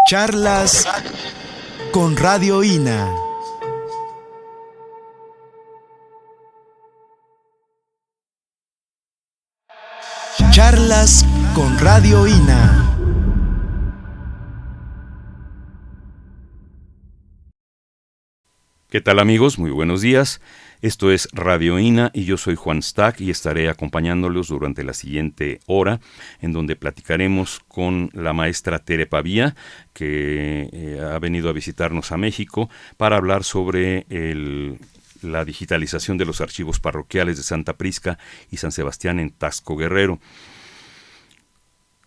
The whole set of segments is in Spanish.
Charlas con Radio INA. Charlas con Radio INA. ¿Qué tal, amigos? Muy buenos días. Esto es Radio INA y yo soy Juan Stack y estaré acompañándolos durante la siguiente hora, en donde platicaremos con la maestra Tere Pavía, que ha venido a visitarnos a México para hablar sobre la digitalización de los archivos parroquiales de Santa Prisca y San Sebastián en Taxco, Guerrero.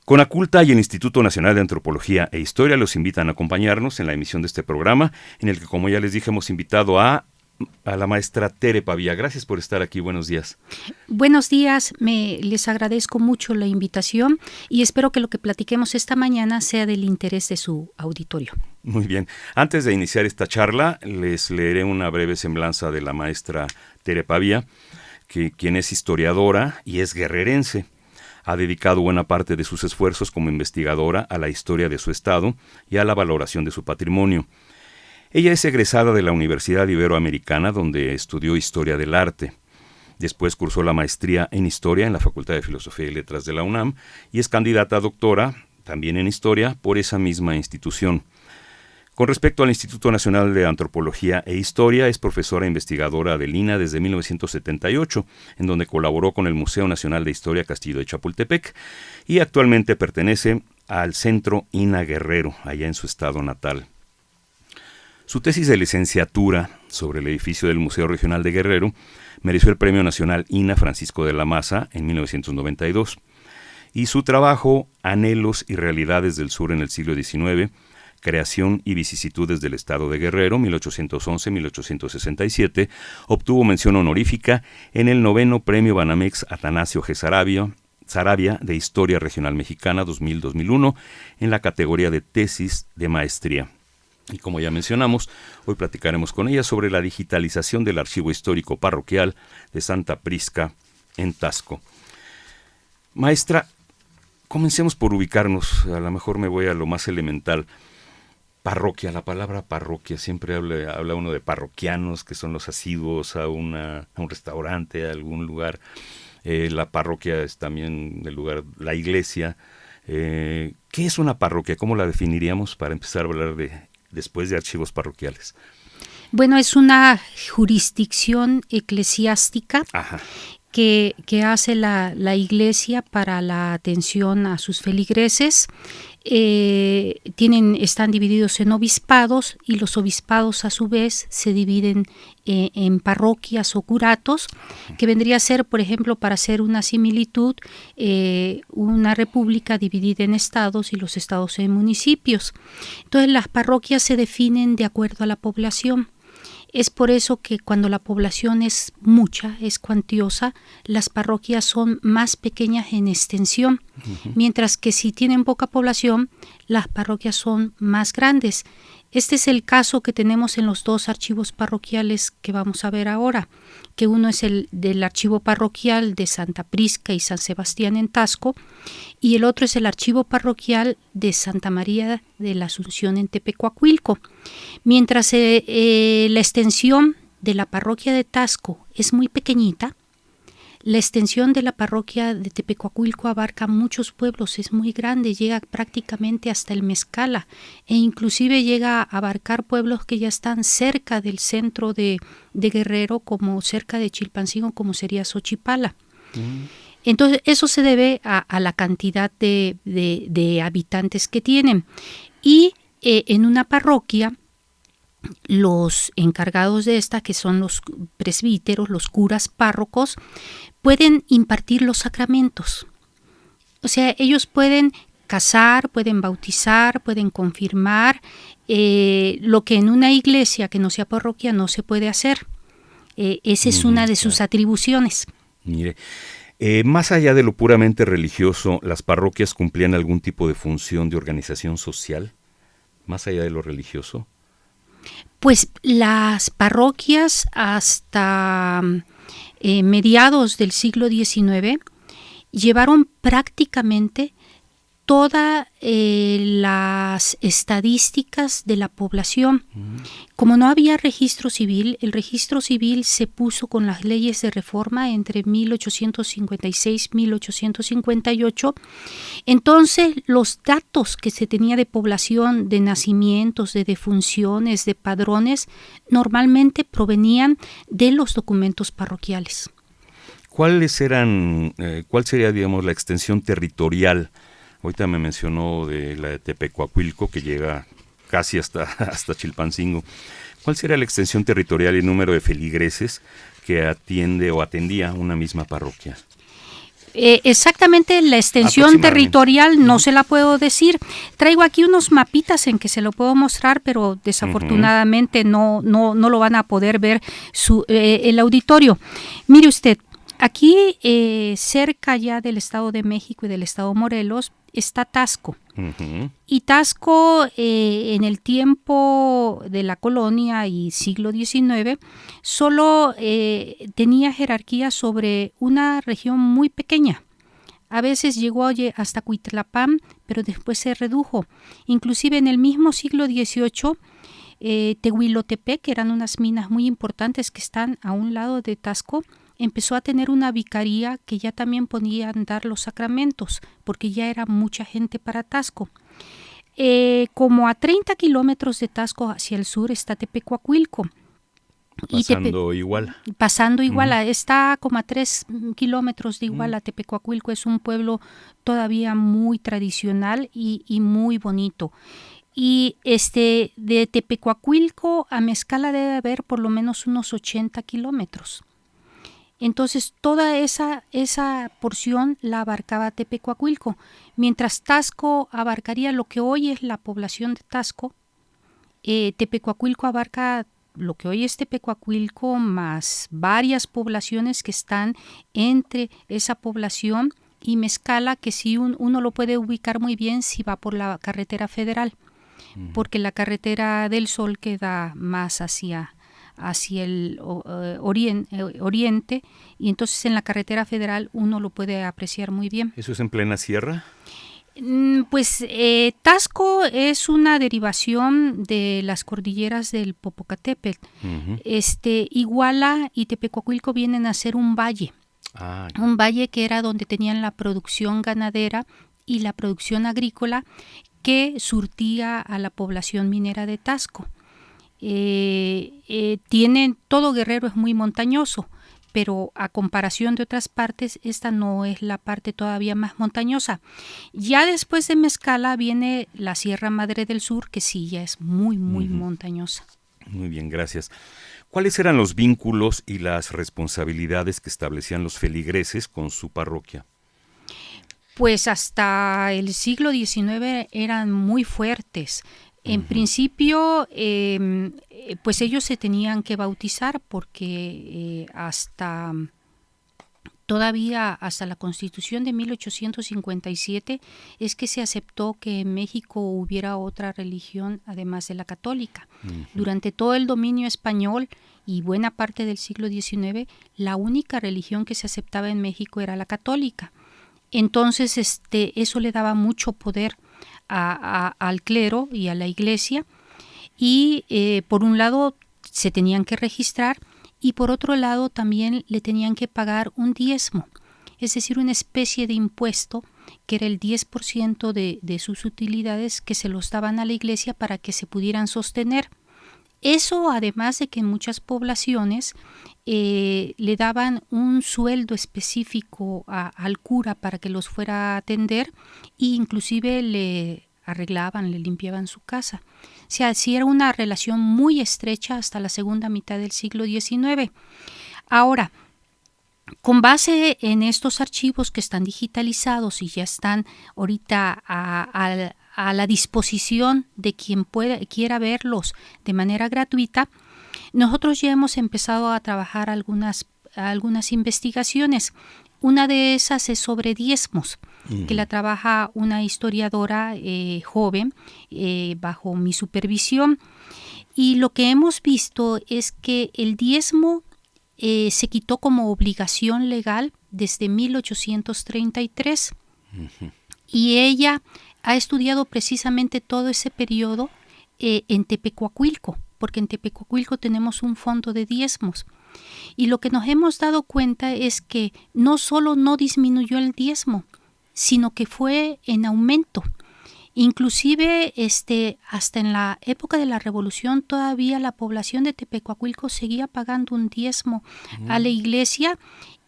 Conaculta y el Instituto Nacional de Antropología e Historia los invitan a acompañarnos en la emisión de este programa, en el que, como ya les dije, hemos invitado a la maestra Tere Pavía. Gracias por estar aquí. Buenos días. Buenos días. Les agradezco mucho la invitación y espero que lo que platiquemos esta mañana sea del interés de su auditorio. Muy bien. Antes de iniciar esta charla, les leeré una breve semblanza de la maestra Tere Pavía, quien es historiadora y es guerrerense. Ha dedicado buena parte de sus esfuerzos como investigadora a la historia de su estado y a la valoración de su patrimonio. Ella es egresada de la Universidad Iberoamericana, donde estudió Historia del Arte. Después cursó la maestría en Historia en la Facultad de Filosofía y Letras de la UNAM y es candidata a doctora, también en Historia, por esa misma institución. Con respecto al Instituto Nacional de Antropología e Historia, es profesora e investigadora del INA desde 1978, en donde colaboró con el Museo Nacional de Historia Castillo de Chapultepec y actualmente pertenece al Centro INA Guerrero, allá en su estado natal. Su tesis de licenciatura sobre el edificio del Museo Regional de Guerrero mereció el Premio Nacional INA Francisco de la Maza en 1992, y su trabajo Anhelos y Realidades del Sur en el siglo XIX, Creación y Vicisitudes del Estado de Guerrero, 1811-1867, obtuvo mención honorífica en el 9º Premio Banamex Atanasio G. Saravia de Historia Regional Mexicana 2000-2001 en la categoría de tesis de maestría. Y como ya mencionamos, hoy platicaremos con ella sobre la digitalización del archivo histórico parroquial de Santa Prisca en Taxco. Maestra, comencemos por ubicarnos. A lo mejor me voy a lo más elemental. Parroquia, la palabra parroquia, siempre habla uno de parroquianos, que son los asiduos a un restaurante, a algún lugar. La parroquia es también el lugar, la iglesia. ¿Qué es una parroquia? ¿Cómo la definiríamos para empezar a hablar después de archivos parroquiales? Bueno, es una jurisdicción eclesiástica que hace la iglesia para la atención a sus feligreses. Están divididos en obispados y los obispados a su vez se dividen en parroquias o curatos, que vendría a ser, por ejemplo, para hacer una similitud, una república dividida en estados y los estados en municipios. Entonces las parroquias se definen de acuerdo a la población. Es por eso que cuando la población es mucha, es cuantiosa, las parroquias son más pequeñas en extensión, mientras que si tienen poca población, las parroquias son más grandes. Este es el caso que tenemos en los dos archivos parroquiales que vamos a ver ahora, que uno es el del archivo parroquial de Santa Prisca y San Sebastián en Taxco, y el otro es el archivo parroquial de Santa María de la Asunción en Tepecuacuilco. Mientras la extensión de la parroquia de Taxco es muy pequeñita, la extensión de la parroquia de Tepecuacuilco abarca muchos pueblos, es muy grande, llega prácticamente hasta el Mezcala e inclusive llega a abarcar pueblos que ya están cerca del centro de Guerrero, como cerca de Chilpancingo, como sería Xochipala. Entonces eso se debe a la cantidad de habitantes que tienen. Y en una parroquia, los encargados de esta, que son los presbíteros, los curas párrocos, pueden impartir los sacramentos. O sea, ellos pueden casar, pueden bautizar, pueden confirmar, lo que en una iglesia que no sea parroquia no se puede hacer. Esa es una de sus atribuciones. Mire, más allá de lo puramente religioso, ¿las parroquias cumplían algún tipo de función de organización social? Más allá de lo religioso. Pues las parroquias hasta mediados del siglo XIX llevaron prácticamente todas las estadísticas de la población. Como no había registro civil, el registro civil se puso con las leyes de reforma entre 1856 y 1858. Entonces, los datos que se tenía de población, de nacimientos, de defunciones, de padrones, normalmente provenían de los documentos parroquiales. ¿Cuál sería, digamos, la extensión territorial? Ahorita me mencionó de la de Tepecuacuilco, que llega casi hasta Chilpancingo. ¿Cuál sería la extensión territorial y número de feligreses que atiende o atendía una misma parroquia? Exactamente la extensión territorial no se la puedo decir. Traigo aquí unos mapitas en que se lo puedo mostrar, pero desafortunadamente no lo van a poder ver el auditorio. Mire usted, aquí cerca ya del Estado de México y del Estado de Morelos está Taxco. Y Taxco en el tiempo de la colonia y siglo XIX solo tenía jerarquía sobre una región muy pequeña. A veces llegó hasta Cuitlapán, pero después se redujo. Inclusive en el mismo siglo XVIII, Tehuilotepec, que eran unas minas muy importantes que están a un lado de Taxco, empezó a tener una vicaría que ya también podían dar los sacramentos, porque ya era mucha gente para Taxco. Como a 30 kilómetros de Taxco hacia el sur está Tepecuacuilco. Pasando Iguala. Pasando Iguala, está como a 3 kilómetros de Iguala. Tepecuacuilco es un pueblo todavía muy tradicional y muy bonito. Y de Tepecuacuilco a Mezcala debe haber por lo menos unos 80 kilómetros. Entonces toda esa porción la abarcaba Tepecuacuilco, mientras Taxco abarcaría lo que hoy es la población de Taxco. Tepecuacuilco abarca lo que hoy es Tepecuacuilco más varias poblaciones que están entre esa población y Mezcala, que sí uno lo puede ubicar muy bien si va por la carretera federal, porque la carretera del Sol queda más hacia el oriente, y entonces en la carretera federal uno lo puede apreciar muy bien. ¿Eso es en plena sierra? Pues Taxco es una derivación de las cordilleras del Popocatépetl. Iguala y Tepecuacuilco vienen a ser un valle. Un valle que era donde tenían la producción ganadera y la producción agrícola que surtía a la población minera de Taxco. Todo Guerrero es muy montañoso, pero a comparación de otras partes, esta no es la parte todavía más montañosa. Ya después de Mezcala viene la Sierra Madre del Sur, que sí ya es muy montañosa. Muy bien, gracias. ¿Cuáles eran los vínculos y las responsabilidades que establecían los feligreses con su parroquia? Pues hasta el siglo XIX eran muy fuertes. En principio, pues ellos se tenían que bautizar porque hasta la Constitución de 1857 es que se aceptó que en México hubiera otra religión además de la católica. Durante todo el dominio español y buena parte del siglo XIX, la única religión que se aceptaba en México era la católica. Entonces, eso le daba mucho poder al clero y a la iglesia, y por un lado se tenían que registrar y por otro lado también le tenían que pagar un diezmo, es decir, una especie de impuesto que era el 10% de sus utilidades que se los daban a la iglesia para que se pudieran sostener. Eso, además de que en muchas poblaciones le daban un sueldo específico al cura para que los fuera a atender, e inclusive le arreglaban, le limpiaban su casa. O sea, sí era una relación muy estrecha hasta la segunda mitad del siglo XIX. Ahora, con base en estos archivos que están digitalizados y ya están ahorita a la disposición de quien quiera verlos de manera gratuita, nosotros ya hemos empezado a trabajar algunas investigaciones. Una de esas es sobre diezmos, que la trabaja una historiadora joven bajo mi supervisión. Y lo que hemos visto es que el diezmo se quitó como obligación legal desde 1833. y ella ha estudiado precisamente todo ese periodo en Tepecuacuilco, porque en Tepecuacuilco tenemos un fondo de diezmos. Y lo que nos hemos dado cuenta es que no solo no disminuyó el diezmo, sino que fue en aumento. Inclusive hasta en la época de la Revolución todavía la población de Tepecuacuilco seguía pagando un diezmo a la iglesia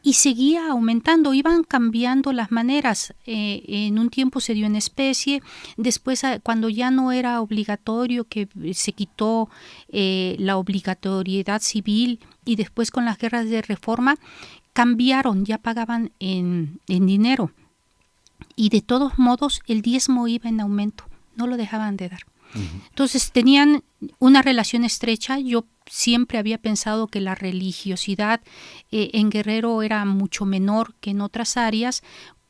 y seguía aumentando, iban cambiando las maneras. En un tiempo se dio en especie, después cuando ya no era obligatorio, que se quitó la obligatoriedad civil, y después con las guerras de reforma cambiaron, ya pagaban en dinero. Y de todos modos el diezmo iba en aumento, no lo dejaban de dar. Entonces tenían una relación estrecha. Yo siempre había pensado que la religiosidad en Guerrero era mucho menor que en otras áreas,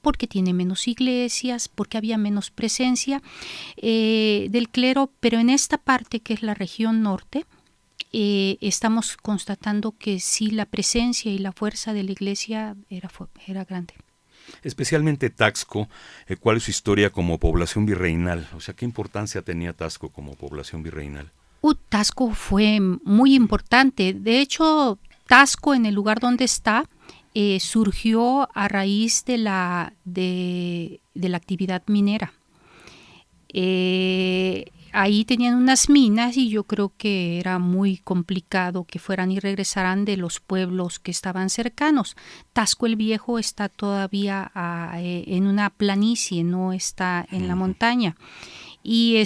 porque tiene menos iglesias, porque había menos presencia del clero, pero en esta parte que es la región norte, estamos constatando que sí, la presencia y la fuerza de la iglesia era grande. Especialmente Taxco, ¿cuál es su historia como población virreinal? O sea, ¿qué importancia tenía Taxco como población virreinal? Taxco fue muy importante. De hecho, Taxco, en el lugar donde está, surgió a raíz de la actividad minera. Ahí tenían unas minas y yo creo que era muy complicado que fueran y regresaran de los pueblos que estaban cercanos. Taxco el Viejo está todavía en una planicie, no está en la montaña. Y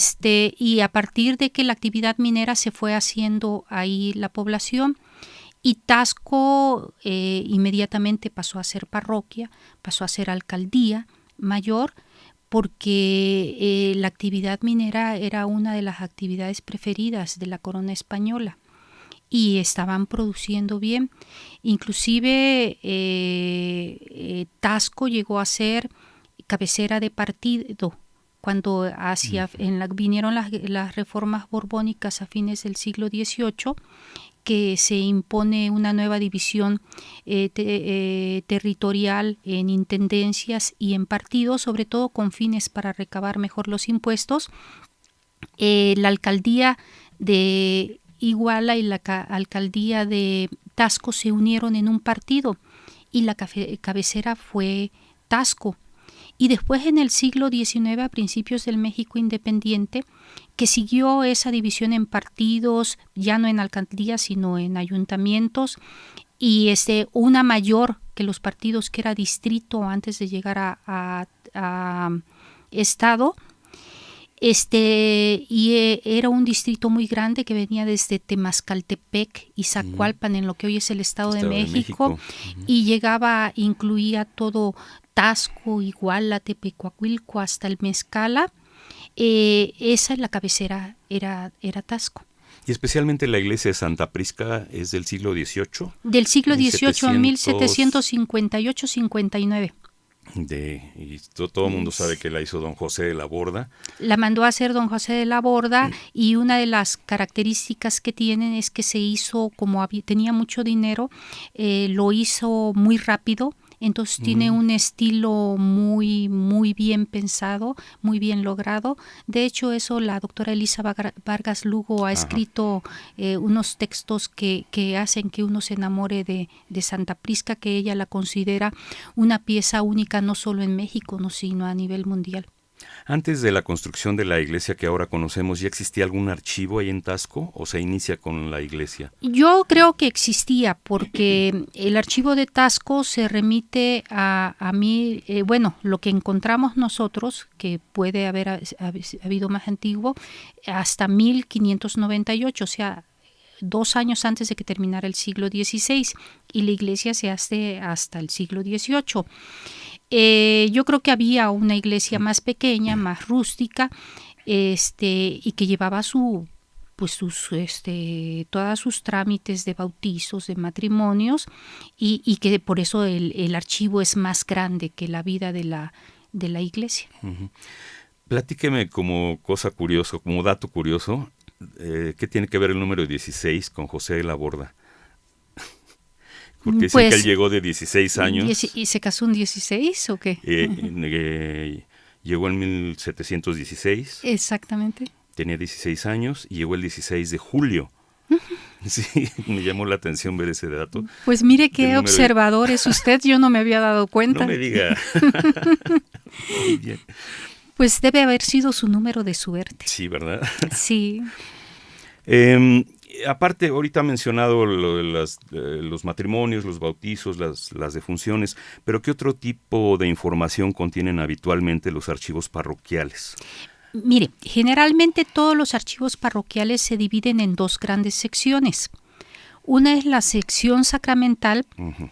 a partir de que la actividad minera se fue haciendo ahí la población, y Taxco inmediatamente pasó a ser parroquia, pasó a ser alcaldía mayor, porque la actividad minera era una de las actividades preferidas de la corona española y estaban produciendo bien. Inclusive Taxco llegó a ser cabecera de partido cuando vinieron las reformas borbónicas a fines del siglo XVIII, que se impone una nueva división territorial en intendencias y en partidos, sobre todo con fines para recabar mejor los impuestos. La alcaldía de Iguala y la alcaldía de Taxco se unieron en un partido y la cabecera fue Taxco. Y después en el siglo XIX, a principios del México independiente, que siguió esa división en partidos, ya no en alcaldías, sino en ayuntamientos, y una mayor que los partidos, que era distrito antes de llegar a estado, y era un distrito muy grande que venía desde Temascaltepec y Zacualpan, en lo que hoy es el Estado de México. Y incluía todo Taxco, Iguala, Tepecuacuilco, hasta el Mezcala. Esa es la cabecera, era Taxco. Y especialmente la iglesia de Santa Prisca es del siglo XVIII. Del siglo XVIII, 1758-59. Y todo el mundo sabe que la hizo don José de la Borda. La mandó a hacer don José de la Borda, y una de las características que tienen es que se hizo, como tenía mucho dinero, lo hizo muy rápido. Entonces tiene un estilo muy, muy bien pensado, muy bien logrado. De hecho, eso la doctora Elisa Vargas Lugo ha escrito unos textos que hacen que uno se enamore de Santa Prisca, que ella la considera una pieza única no solo en México, sino a nivel mundial. Antes de la construcción de la iglesia que ahora conocemos, ¿ya existía algún archivo ahí en Taxco o se inicia con la iglesia? Yo creo que existía, porque el archivo de Taxco se remite a mí, lo que encontramos nosotros, que puede haber habido más antiguo, hasta 1598, o sea, 2 años antes de que terminara el siglo XVI, y la iglesia se hace hasta el siglo XVIII. Yo creo que había una iglesia más pequeña, más rústica, y que llevaba todos sus trámites de bautizos, de matrimonios, y que por eso el archivo es más grande que la vida de la iglesia. Platíqueme como cosa curiosa, como dato curioso, ¿qué tiene que ver el número 16 con José de la Borda? Porque sé que él llegó de 16 años. ¿Y se casó un 16 o qué? Llegó en 1716. Exactamente. Tenía 16 años y llegó el 16 de julio. Sí, me llamó la atención ver ese dato. Pues mire qué observador es usted, yo no me había dado cuenta. No me diga. Muy bien. Pues debe haber sido su número de suerte. Sí, ¿verdad? Sí. Aparte, ahorita ha mencionado los matrimonios, los bautizos, las defunciones, pero ¿qué otro tipo de información contienen habitualmente los archivos parroquiales? Mire, generalmente todos los archivos parroquiales se dividen en dos grandes secciones. Una es la sección sacramental,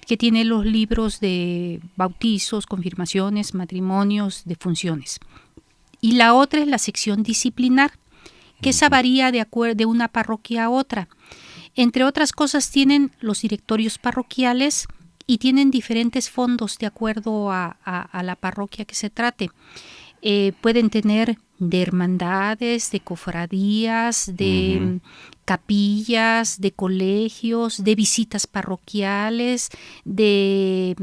que tiene los libros de bautizos, confirmaciones, matrimonios, defunciones. Y la otra es la sección disciplinar, que esa varía de una parroquia a otra. Entre otras cosas tienen los directorios parroquiales y tienen diferentes fondos de acuerdo a la parroquia que se trate. Pueden tener de hermandades, de cofradías, de capillas, de colegios, de visitas parroquiales, de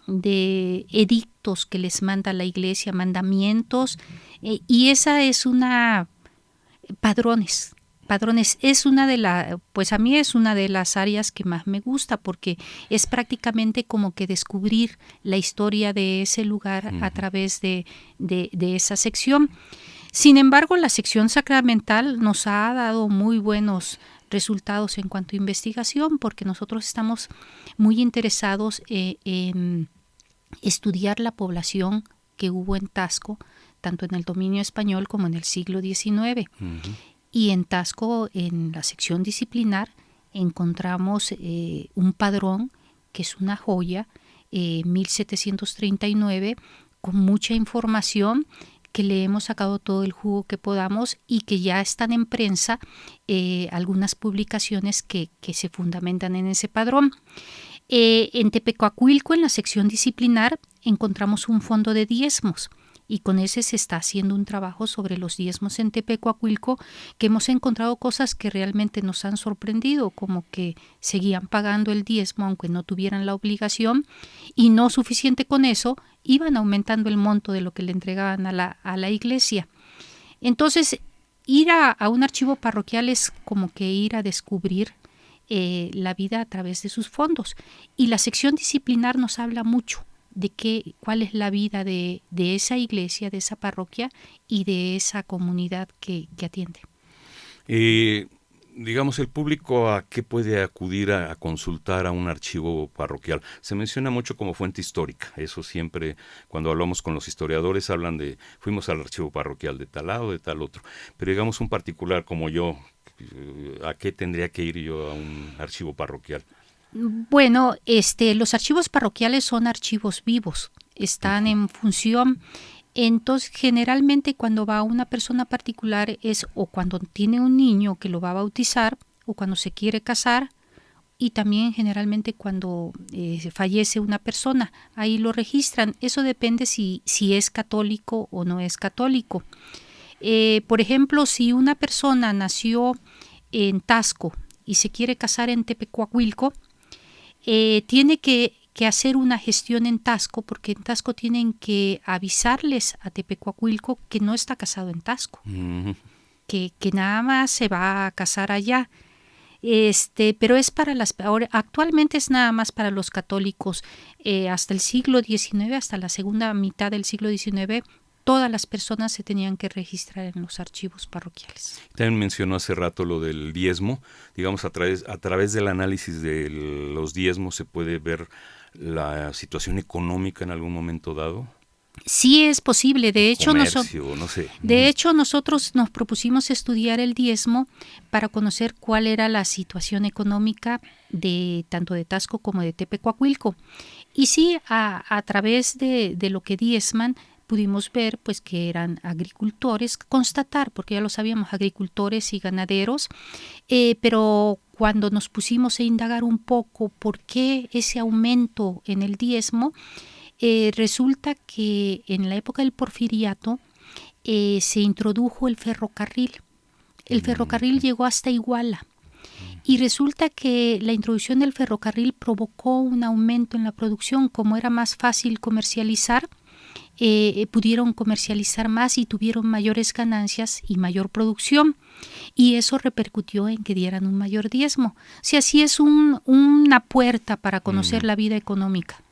edictos que les manda la iglesia, mandamientos, y esa es una... Padrones es una de pues a mí es una de las áreas que más me gusta, porque es prácticamente como que descubrir la historia de ese lugar a través de esa sección. Sin embargo, la sección sacramental nos ha dado muy buenos resultados en cuanto a investigación, porque nosotros estamos muy interesados en estudiar la población que hubo en Taxco, tanto en el dominio español como en el siglo XIX. Y en Taxco, en la sección disciplinar, encontramos un padrón que es una joya, 1739, con mucha información que le hemos sacado todo el jugo que podamos y que ya están en prensa algunas publicaciones que se fundamentan en ese padrón. En Tepecoacuilco, en la sección disciplinar, encontramos un fondo de diezmos. Y con ese se está haciendo un trabajo sobre los diezmos en Tepecoacuilco, que hemos encontrado cosas que realmente nos han sorprendido, como que seguían pagando el diezmo aunque no tuvieran la obligación, y no suficiente con eso, iban aumentando el monto de lo que le entregaban a la iglesia. Entonces, ir a un archivo parroquial es como que ir a descubrir la vida a través de sus fondos. Y la sección disciplinar nos habla mucho de cuál es la vida de esa iglesia, de esa parroquia y de esa comunidad que atiende. Digamos, el público, ¿a qué puede acudir a consultar a un archivo parroquial? Se menciona mucho como fuente histórica. Eso siempre, cuando hablamos con los historiadores, hablan de, fuimos al archivo parroquial de tal lado, de tal otro. Pero digamos, un particular como yo, ¿a qué tendría que ir yo a un archivo parroquial? Bueno, los archivos parroquiales son archivos vivos, están en función. Entonces, generalmente cuando va una persona particular es o cuando tiene un niño que lo va a bautizar o cuando se quiere casar, y también generalmente cuando fallece una persona, ahí lo registran. Eso depende si es católico o no es católico. Por ejemplo, si una persona nació en Taxco y se quiere casar en Tepecoacuilco, tiene que hacer una gestión en Taxco, porque en Taxco tienen que avisarles a Tepecoacuilco que no está casado en Taxco, que nada más se va a casar allá. Pero es para ahora actualmente es nada más para los católicos. Hasta el siglo XIX, hasta la segunda mitad del siglo XIX, todas las personas se tenían que registrar en los archivos parroquiales. También mencionó hace rato lo del diezmo. Digamos, a través del análisis de los diezmos se puede ver la situación económica en algún momento dado. Sí es posible. De hecho, nosotros nos propusimos estudiar el diezmo para conocer cuál era la situación económica de tanto de Taxco como de Tepecoacuilco. Y sí, a través de lo que diezman, pudimos ver pues que eran agricultores, constatar, porque ya lo sabíamos, agricultores y ganaderos, pero cuando nos pusimos a indagar un poco por qué ese aumento en el diezmo, resulta que en la época del Porfiriato se introdujo el ferrocarril. El ferrocarril llegó hasta Iguala. Y resulta que la introducción del ferrocarril provocó un aumento en la producción. Como era más fácil comercializar, pudieron comercializar más y tuvieron mayores ganancias y mayor producción. Y eso repercutió en que dieran un mayor diezmo. O sea, sí es una puerta para conocer la vida económica.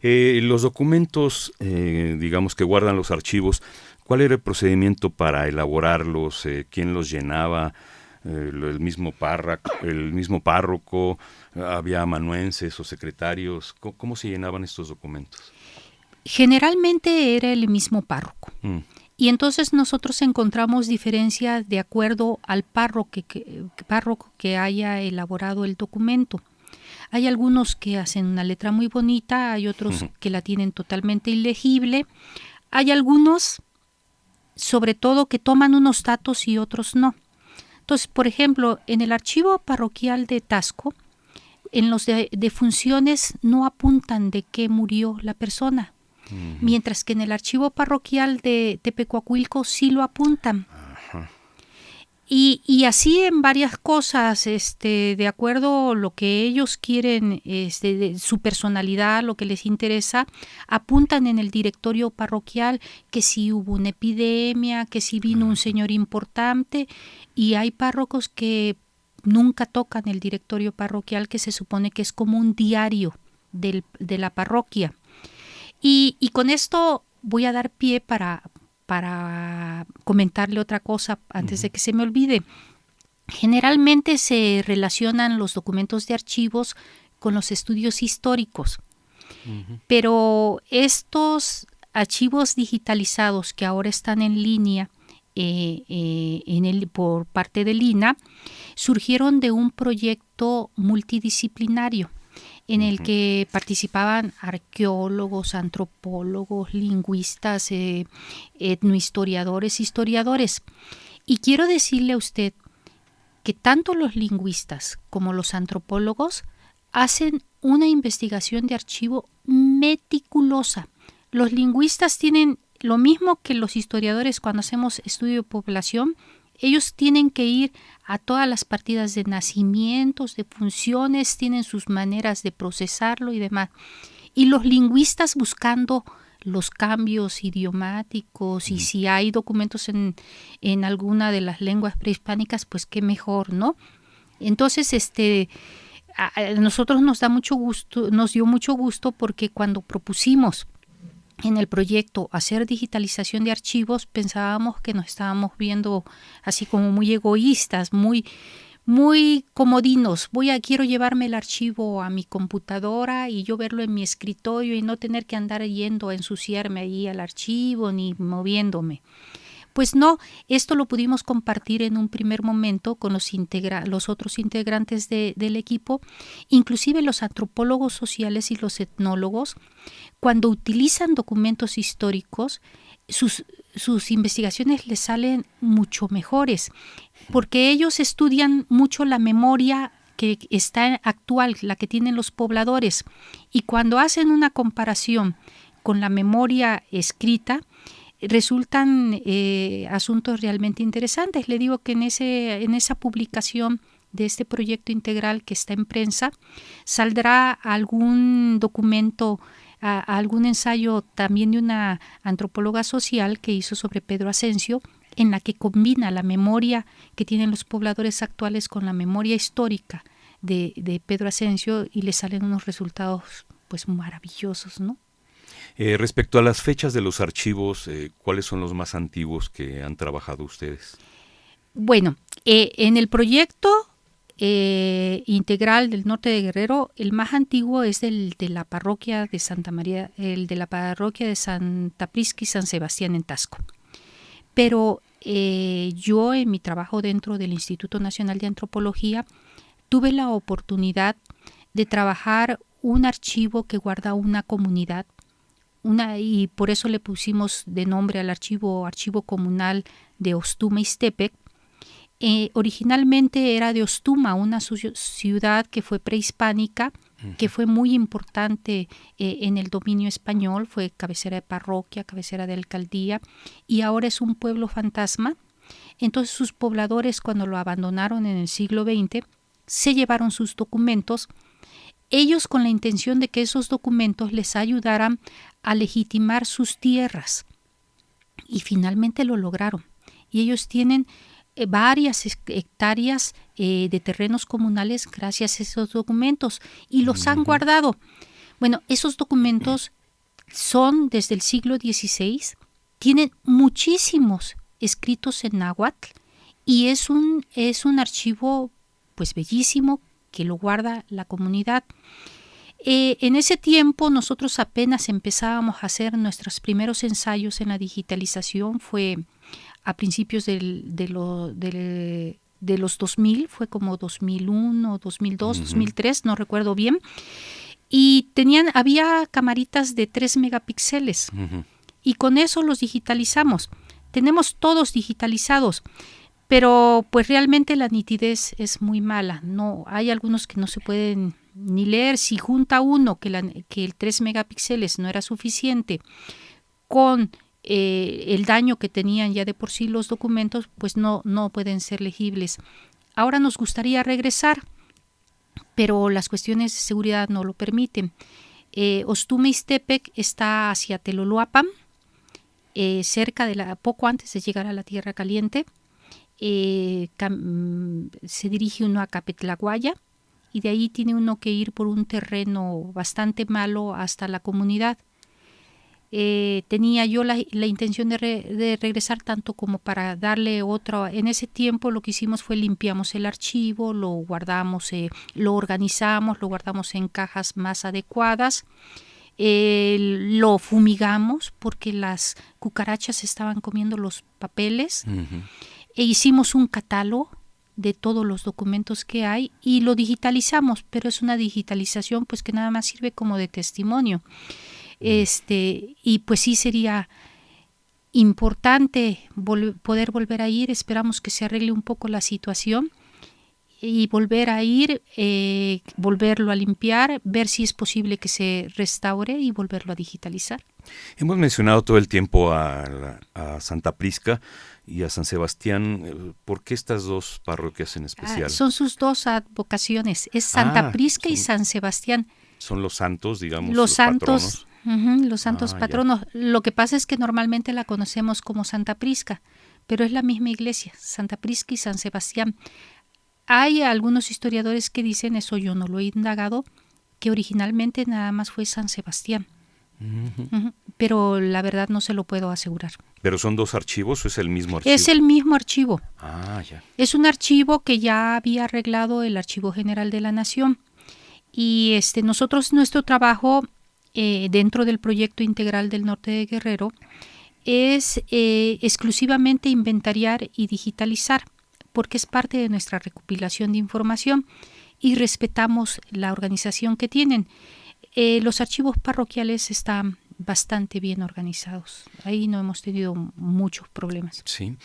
Los documentos, digamos, que guardan los archivos, ¿cuál era el procedimiento para elaborarlos? ¿Quién los llenaba? ¿El mismo párroco? ¿Había amanuenses o secretarios? ¿Cómo se llenaban estos documentos? Generalmente era el mismo párroco. Y entonces nosotros encontramos diferencias de acuerdo al párroco que haya elaborado el documento. Hay algunos que hacen una letra muy bonita, hay otros que la tienen totalmente ilegible. Hay algunos, sobre todo, que toman unos datos y otros no. Entonces, por ejemplo, en el archivo parroquial de Tasco, en los de funciones no apuntan de qué murió la persona. Mientras que en el archivo parroquial de Tepecuacuilco sí lo apuntan. Y así en varias cosas, de acuerdo a lo que ellos quieren, de su personalidad, lo que les interesa, apuntan en el directorio parroquial que si hubo una epidemia, que si vino un señor importante, y hay párrocos que nunca tocan el directorio parroquial, que se supone que es como un diario de la parroquia. Y con esto voy a dar pie para comentarle otra cosa antes de que se me olvide. Generalmente se relacionan los documentos de archivos con los estudios históricos, pero estos archivos digitalizados que ahora están en línea por parte del INAH surgieron de un proyecto multidisciplinario en el que participaban arqueólogos, antropólogos, lingüistas, etnohistoriadores, historiadores. Y quiero decirle a usted que tanto los lingüistas como los antropólogos hacen una investigación de archivo meticulosa. Los lingüistas tienen lo mismo que los historiadores cuando hacemos estudio de población. Ellos tienen que ir a todas las partidas de nacimientos, de funciones, tienen sus maneras de procesarlo y demás. Y los lingüistas buscando los cambios idiomáticos y si hay documentos en alguna de las lenguas prehispánicas, pues qué mejor, ¿no? Entonces, a nosotros nos dio mucho gusto porque cuando propusimos en el proyecto hacer digitalización de archivos, pensábamos que nos estábamos viendo así como muy egoístas, muy comodinos. Quiero llevarme el archivo a mi computadora y yo verlo en mi escritorio y no tener que andar yendo a ensuciarme ahí al archivo ni moviéndome. Pues no, esto lo pudimos compartir en un primer momento con los otros integrantes del equipo, inclusive los antropólogos sociales y los etnólogos. Cuando utilizan documentos históricos, sus investigaciones les salen mucho mejores, porque ellos estudian mucho la memoria que está actual, la que tienen los pobladores, y cuando hacen una comparación con la memoria escrita, resultan asuntos realmente interesantes. Le digo que en esa publicación de este proyecto integral que está en prensa, saldrá algún documento, algún ensayo también de una antropóloga social que hizo sobre Pedro Ascencio, en la que combina la memoria que tienen los pobladores actuales con la memoria histórica de Pedro Ascencio, y le salen unos resultados pues maravillosos, ¿no? Respecto a las fechas de los archivos, ¿cuáles son los más antiguos que han trabajado ustedes? Bueno, en el proyecto integral del norte de Guerrero, el más antiguo es el de la parroquia de Santa María, el de la parroquia de Santa Prisca y San Sebastián en Tasco. Pero yo en mi trabajo dentro del Instituto Nacional de Antropología tuve la oportunidad de trabajar un archivo que guarda una comunidad, y por eso le pusimos de nombre al archivo comunal de Ostuma Ixtepec. Originalmente era de Ostuma, una ciudad que fue prehispánica, que fue muy importante en el dominio español, fue cabecera de parroquia, cabecera de alcaldía, y ahora es un pueblo fantasma. Entonces sus pobladores, cuando lo abandonaron en el siglo XX, se llevaron sus documentos ellos con la intención de que esos documentos les ayudaran a legitimar sus tierras. Y finalmente lo lograron. Y ellos tienen varias hectáreas de terrenos comunales gracias a esos documentos y los han guardado. Bueno, esos documentos son desde el siglo XVI, tienen muchísimos escritos en náhuatl y es un archivo pues bellísimo que lo guarda la comunidad. En ese tiempo nosotros apenas empezábamos a hacer nuestros primeros ensayos en la digitalización, fue a principios de los 2000, fue como 2001, 2002, 2003, no recuerdo bien, y había camaritas de 3 megapíxeles y con eso los digitalizamos. Tenemos todos digitalizados, pero pues realmente la nitidez es muy mala. No, hay algunos que no se pueden ni leer. Si junta uno que el 3 megapíxeles no era suficiente con el daño que tenían ya de por sí los documentos, pues no pueden ser legibles. Ahora nos gustaría regresar, pero las cuestiones de seguridad no lo permiten. Ostume Ixtepec está hacia Teloloapan, poco antes de llegar a la Tierra Caliente. Se dirige uno a Capetlaguaya y de ahí tiene uno que ir por un terreno bastante malo hasta la comunidad. Tenía yo la intención de regresar tanto como para darle otro. En ese tiempo lo que hicimos fue limpiamos el archivo, lo guardamos, lo organizamos, lo guardamos en cajas más adecuadas, lo fumigamos porque las cucarachas estaban comiendo los papeles. E hicimos un catálogo de todos los documentos que hay y lo digitalizamos, pero es una digitalización pues que nada más sirve como de testimonio. Y pues sí sería importante poder volver a ir. Esperamos que se arregle un poco la situación y volver a ir, volverlo a limpiar, ver si es posible que se restaure y volverlo a digitalizar. Hemos mencionado todo el tiempo a Santa Prisca y a San Sebastián. ¿Por qué estas dos parroquias en especial? Son sus dos advocaciones, es Santa Prisca y San Sebastián. Son los santos, digamos, los santos patronos. Los santos patronos. Ya. Lo que pasa es que normalmente la conocemos como Santa Prisca, pero es la misma iglesia, Santa Prisca y San Sebastián. Hay algunos historiadores que dicen, eso yo no lo he indagado, que originalmente nada más fue San Sebastián. Pero la verdad no se lo puedo asegurar. ¿Pero son dos archivos o es el mismo archivo? Es el mismo archivo. Ya. Es un archivo que ya había arreglado el Archivo General de la Nación. Y nosotros, nuestro trabajo dentro del proyecto integral del norte de Guerrero es exclusivamente inventariar y digitalizar, porque es parte de nuestra recopilación de información y respetamos la organización que tienen. Los archivos parroquiales están bastante bien organizados. Ahí no hemos tenido muchos problemas. Sí.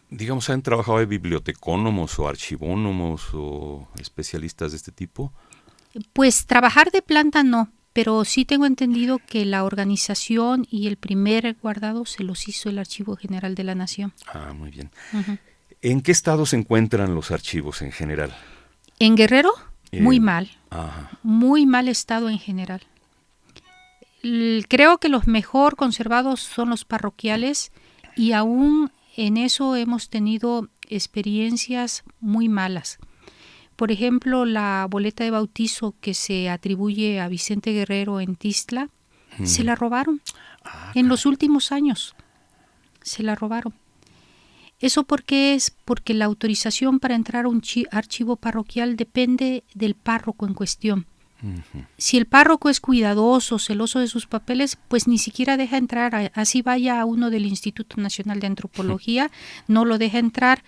Digamos, ¿han trabajado de bibliotecónomos o archivónomos o especialistas de este tipo? Pues trabajar de planta no, pero sí tengo entendido que la organización y el primer guardado se los hizo el Archivo General de la Nación. Muy bien. ¿En qué estado se encuentran los archivos en general? En Guerrero, muy mal. Ajá. Muy mal estado en general. Creo que los mejor conservados son los parroquiales y aún en eso hemos tenido experiencias muy malas. Por ejemplo, la boleta de bautizo que se atribuye a Vicente Guerrero en Tistla, se la robaron. En los últimos años se la robaron. ¿Eso por qué es? Porque la autorización para entrar a un archivo parroquial depende del párroco en cuestión. Si el párroco es cuidadoso, celoso de sus papeles, pues ni siquiera deja entrar. Así vaya a uno del Instituto Nacional de Antropología, no lo deja entrar.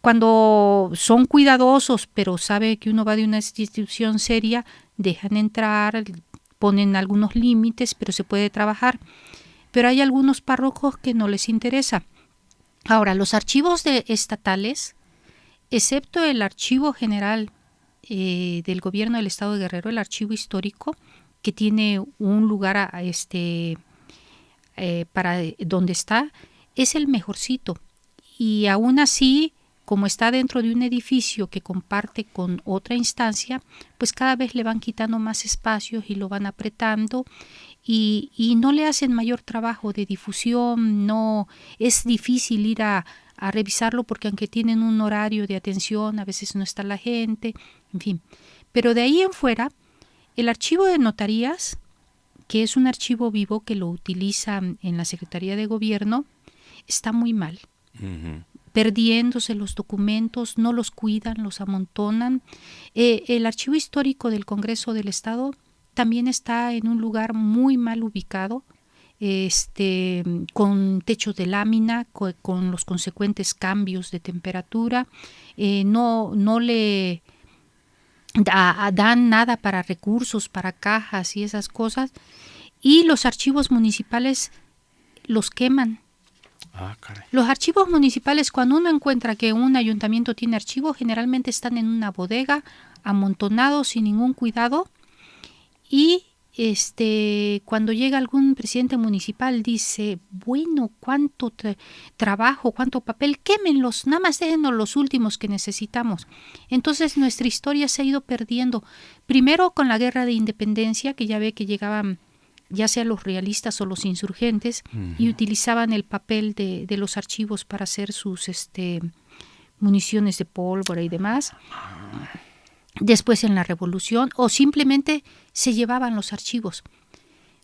Cuando son cuidadosos, pero sabe que uno va de una institución seria, dejan entrar, ponen algunos límites, pero se puede trabajar. Pero hay algunos párrocos que no les interesa. Ahora, los archivos estatales, excepto el Archivo General del Gobierno del Estado de Guerrero, el Archivo Histórico, que tiene un lugar para donde está, es el mejorcito. Y aún así como está dentro de un edificio que comparte con otra instancia, pues cada vez le van quitando más espacios y lo van apretando y no le hacen mayor trabajo de difusión. No es difícil ir a revisarlo porque aunque tienen un horario de atención, a veces no está la gente, en fin. Pero de ahí en fuera, el archivo de notarías, que es un archivo vivo que lo utilizan en la Secretaría de Gobierno, está muy mal. Perdiéndose los documentos, no los cuidan, los amontonan. El archivo histórico del Congreso del Estado también está en un lugar muy mal ubicado, con techos de lámina, con los consecuentes cambios de temperatura. No le dan nada para recursos, para cajas y esas cosas. Y los archivos municipales los queman. Los archivos municipales, cuando uno encuentra que un ayuntamiento tiene archivos, generalmente están en una bodega, amontonados sin ningún cuidado, y cuando llega algún presidente municipal dice, bueno, cuánto trabajo, cuánto papel, quémenlos, nada más déjenos los últimos que necesitamos. Entonces nuestra historia se ha ido perdiendo, primero con la guerra de independencia, que ya ve que llegaban ya sea los realistas o los insurgentes, y utilizaban el papel de los archivos para hacer sus municiones de pólvora y demás. Después en la Revolución, o simplemente se llevaban los archivos.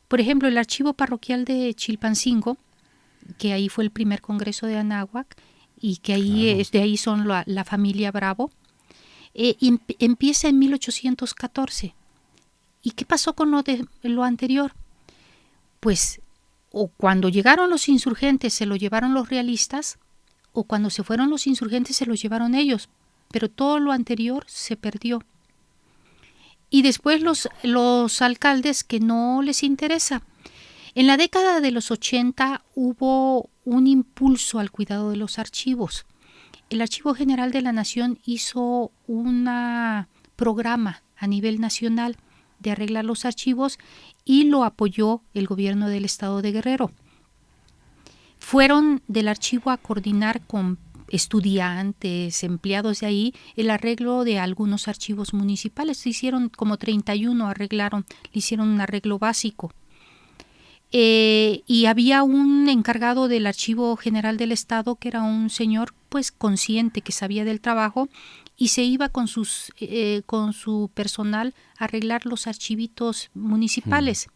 Por ejemplo, el archivo parroquial de Chilpancingo, que ahí fue el primer congreso de Anáhuac, y que ahí de ahí son la familia Bravo, empieza en 1814. ¿Y qué pasó con lo anterior? Pues o cuando llegaron los insurgentes se lo llevaron los realistas, o cuando se fueron los insurgentes se los llevaron ellos, pero todo lo anterior se perdió. Y después los alcaldes que no les interesa. En la década de los 80 hubo un impulso al cuidado de los archivos. El Archivo General de la Nación hizo un programa a nivel nacional de arreglar los archivos y lo apoyó el gobierno del estado de Guerrero. Fueron del archivo a coordinar con estudiantes, empleados de ahí, el arreglo de algunos archivos municipales. Se hicieron como 31, le hicieron un arreglo básico. Y había un encargado del Archivo General del Estado que era un señor pues consciente, que sabía del trabajo, y se iba con su personal a arreglar los archivitos municipales.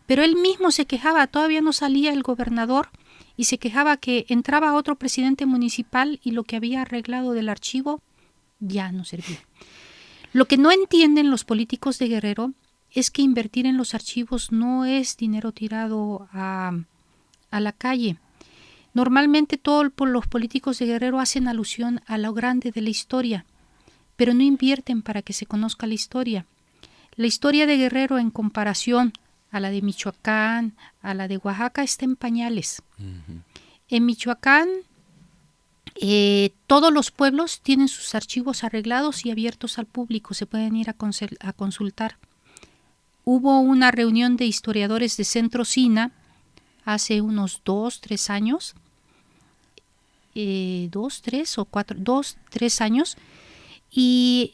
Pero él mismo se quejaba, todavía no salía el gobernador, y se quejaba que entraba otro presidente municipal y lo que había arreglado del archivo ya no servía. Lo que no entienden los políticos de Guerrero es que invertir en los archivos no es dinero tirado a la calle. Normalmente todos los políticos de Guerrero hacen alusión a lo grande de la historia, pero no invierten para que se conozca la historia. La historia de Guerrero en comparación a la de Michoacán, a la de Oaxaca, está en pañales. En Michoacán, todos los pueblos tienen sus archivos arreglados y abiertos al público, se pueden ir a consultar. Hubo una reunión de historiadores de Centro Sina hace unos 2-3 años, 2-3 años, y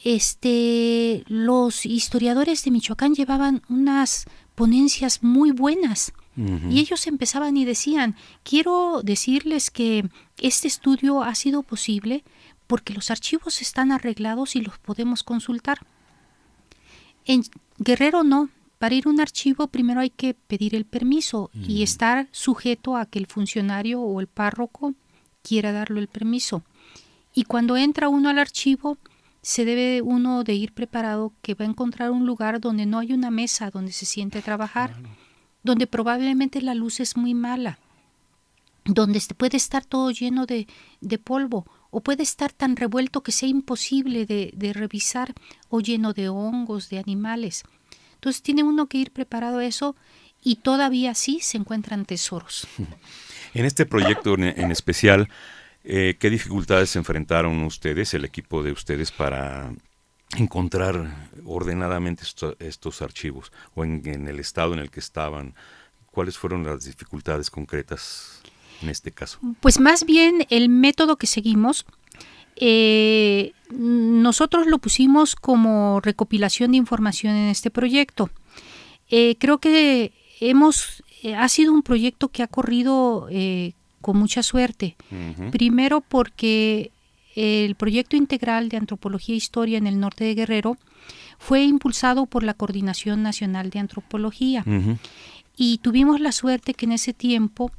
los historiadores de Michoacán llevaban unas ponencias muy buenas. Y ellos empezaban y decían, quiero decirles que este estudio ha sido posible porque los archivos están arreglados y los podemos consultar. En Guerrero no. Para ir a un archivo primero hay que pedir el permiso y estar sujeto a que el funcionario o el párroco quiera darle el permiso. Y cuando entra uno al archivo, se debe uno de ir preparado que va a encontrar un lugar donde no hay una mesa donde se siente a trabajar, donde probablemente la luz es muy mala, donde puede estar todo lleno de polvo, o puede estar tan revuelto que sea imposible de revisar, o lleno de hongos, de animales. Entonces tiene uno que ir preparado a eso, y todavía sí se encuentran tesoros. En este proyecto en especial, ¿qué dificultades enfrentaron ustedes, el equipo de ustedes, para encontrar ordenadamente estos archivos, o en el estado en el que estaban? ¿Cuáles fueron las dificultades concretas en este caso? Pues más bien el método que seguimos, Nosotros lo pusimos como recopilación de información en este proyecto. Creo que ha sido un proyecto que ha corrido con mucha suerte. Uh-huh. Primero porque el proyecto integral de Antropología e Historia en el norte de Guerrero fue impulsado por la Coordinación Nacional de Antropología. Uh-huh. Y tuvimos la suerte que en ese tiempo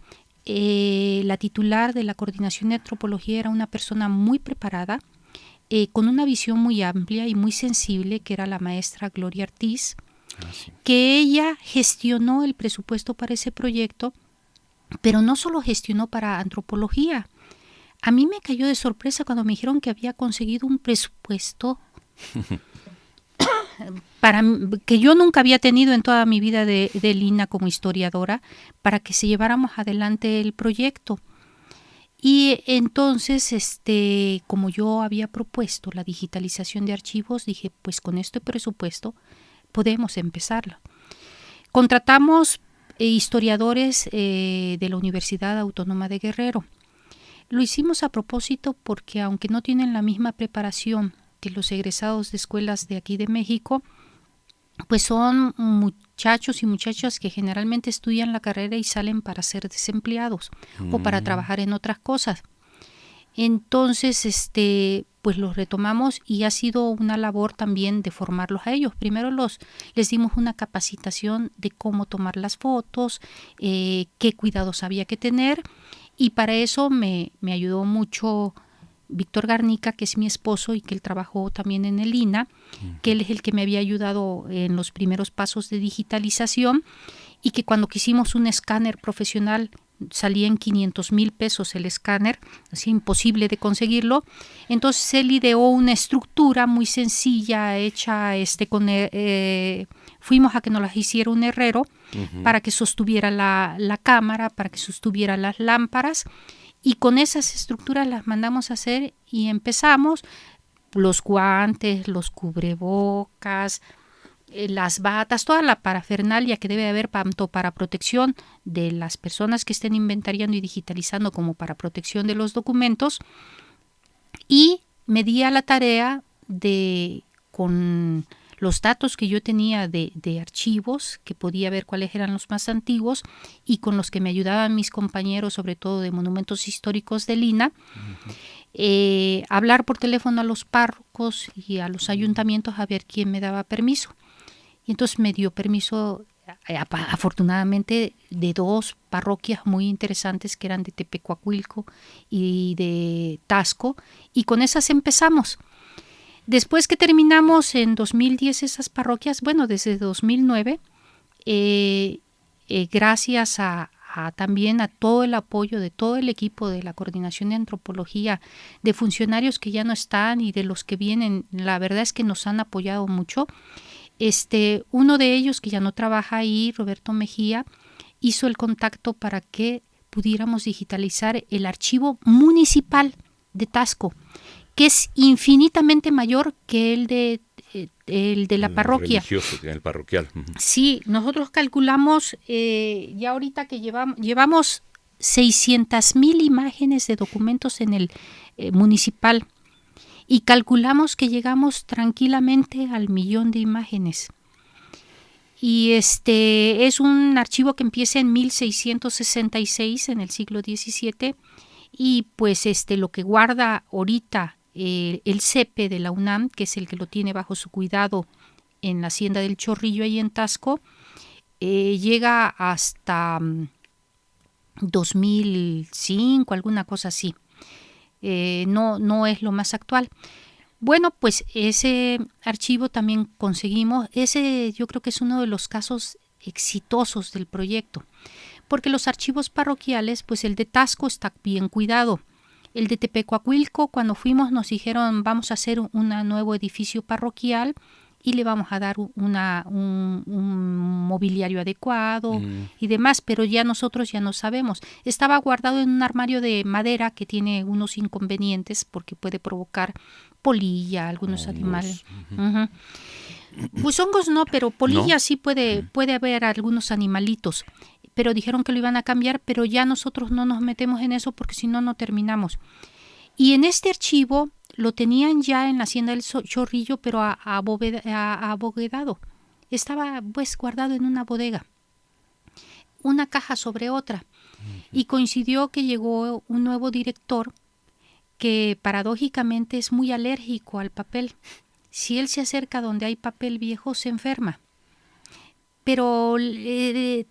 la titular de la Coordinación de Antropología era una persona muy preparada, con una visión muy amplia y muy sensible, que era la maestra Gloria Ortiz, que ella gestionó el presupuesto para ese proyecto, pero no solo gestionó para antropología. A mí me cayó de sorpresa cuando me dijeron que había conseguido un presupuesto que yo nunca había tenido en toda mi vida de Lina como historiadora, para que se lleváramos adelante el proyecto. Y entonces, como yo había propuesto la digitalización de archivos, dije, pues con este presupuesto podemos empezarlo. Contratamos historiadores de la Universidad Autónoma de Guerrero. Lo hicimos a propósito porque, aunque no tienen la misma preparación que los egresados de escuelas de aquí de México, pues son muchachos y muchachas que generalmente estudian la carrera y salen para ser desempleados o para trabajar en otras cosas. Entonces, pues los retomamos y ha sido una labor también de formarlos a ellos. Primero les dimos una capacitación de cómo tomar las fotos, qué cuidados había que tener, y para eso me ayudó mucho Víctor Garnica, que es mi esposo y que él trabajó también en el Lina, que él es el que me había ayudado en los primeros pasos de digitalización, y que cuando quisimos un escáner profesional salía en 500,000 pesos el escáner, así imposible de conseguirlo. Entonces él ideó una estructura muy sencilla hecha fuimos a que nos las hiciera un herrero, uh-huh, para que sostuviera la cámara, para que sostuviera las lámparas, y con esas estructuras las mandamos a hacer y empezamos. Los guantes, los cubrebocas, las batas, toda la parafernalia que debe haber tanto para protección de las personas que estén inventariando y digitalizando como para protección de los documentos. Y me di a la tarea con los datos que yo tenía de archivos, que podía ver cuáles eran los más antiguos, y con los que me ayudaban mis compañeros, sobre todo de monumentos históricos de Lina, uh-huh, hablar por teléfono a los párrocos y a los ayuntamientos a ver quién me daba permiso. Y entonces me dio permiso, afortunadamente, de 2 parroquias muy interesantes que eran de Tepecuacuilco y de Tasco, y con esas empezamos. Después que terminamos en 2010 esas parroquias, bueno, desde 2009, gracias también a todo el apoyo de todo el equipo de la Coordinación de Antropología, de funcionarios que ya no están y de los que vienen, la verdad es que nos han apoyado mucho. Uno de ellos, que ya no trabaja ahí, Roberto Mejía, hizo el contacto para que pudiéramos digitalizar el archivo municipal de Tasco, que es infinitamente mayor que el de la parroquia. Religioso, el parroquial. Uh-huh. Sí, nosotros calculamos, ya ahorita que llevamos 600,000 imágenes de documentos en el municipal, y calculamos que llegamos tranquilamente al 1,000,000 de imágenes. Y es un archivo que empieza en 1666, en el siglo XVII, y pues lo que guarda ahorita el CEPE de la UNAM, que es el que lo tiene bajo su cuidado en la Hacienda del Chorrillo, ahí en Tasco, llega hasta 2005, alguna cosa así. No es lo más actual. Bueno, pues ese archivo también conseguimos. Ese yo creo que es uno de los casos exitosos del proyecto, porque los archivos parroquiales, pues el de Tasco está bien cuidado. El de Tepecuacuilco, cuando fuimos, nos dijeron vamos a hacer un nuevo edificio parroquial y le vamos a dar un mobiliario adecuado y demás, pero ya nosotros ya no sabemos. Estaba guardado en un armario de madera que tiene unos inconvenientes porque puede provocar polilla, algunos animales. Uh-huh. Pues hongos no, pero polilla sí puede haber algunos animalitos. Pero dijeron que lo iban a cambiar, pero ya nosotros no nos metemos en eso porque si no, no terminamos. Y en este archivo lo tenían ya en la hacienda del Chorrillo, pero abovedado. Estaba pues guardado en una bodega, una caja sobre otra. Y coincidió que llegó un nuevo director que paradójicamente es muy alérgico al papel. Si él se acerca donde hay papel viejo, se enferma. Pero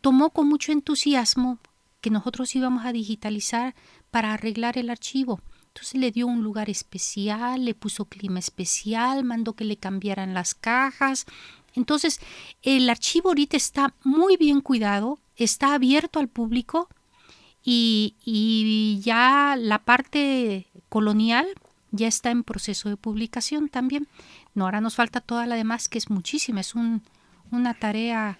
tomó con mucho entusiasmo que nosotros íbamos a digitalizar para arreglar el archivo. Entonces le dio un lugar especial, le puso clima especial, mandó que le cambiaran las cajas. Entonces el archivo ahorita está muy bien cuidado, está abierto al público y ya la parte colonial ya está en proceso de publicación también. No, ahora nos falta toda la demás, que es muchísima, es una tarea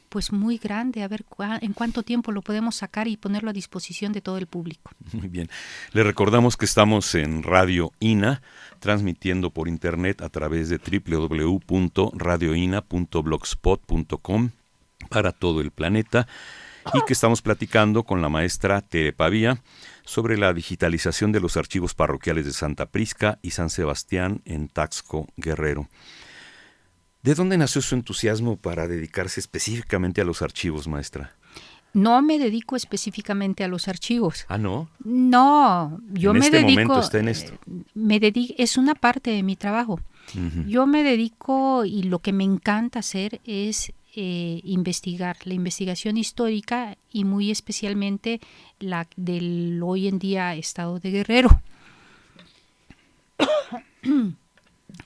pues muy grande, a ver en cuánto tiempo lo podemos sacar y ponerlo a disposición de todo el público. Muy bien. Le recordamos que estamos en Radio INA, transmitiendo por internet a través de www.radioina.blogspot.com para todo el planeta, y que estamos platicando con la maestra Tere Pavía sobre la digitalización de los archivos parroquiales de Santa Prisca y San Sebastián en Taxco, Guerrero. ¿De dónde nació su entusiasmo para dedicarse específicamente a los archivos, maestra? No me dedico específicamente a los archivos. ¿Ah, no? No, yo me dedico... En este momento está en esto. Es una parte de mi trabajo. Uh-huh. Yo me dedico, y lo que me encanta hacer es investigar, la investigación histórica y muy especialmente la del hoy en día estado de Guerrero.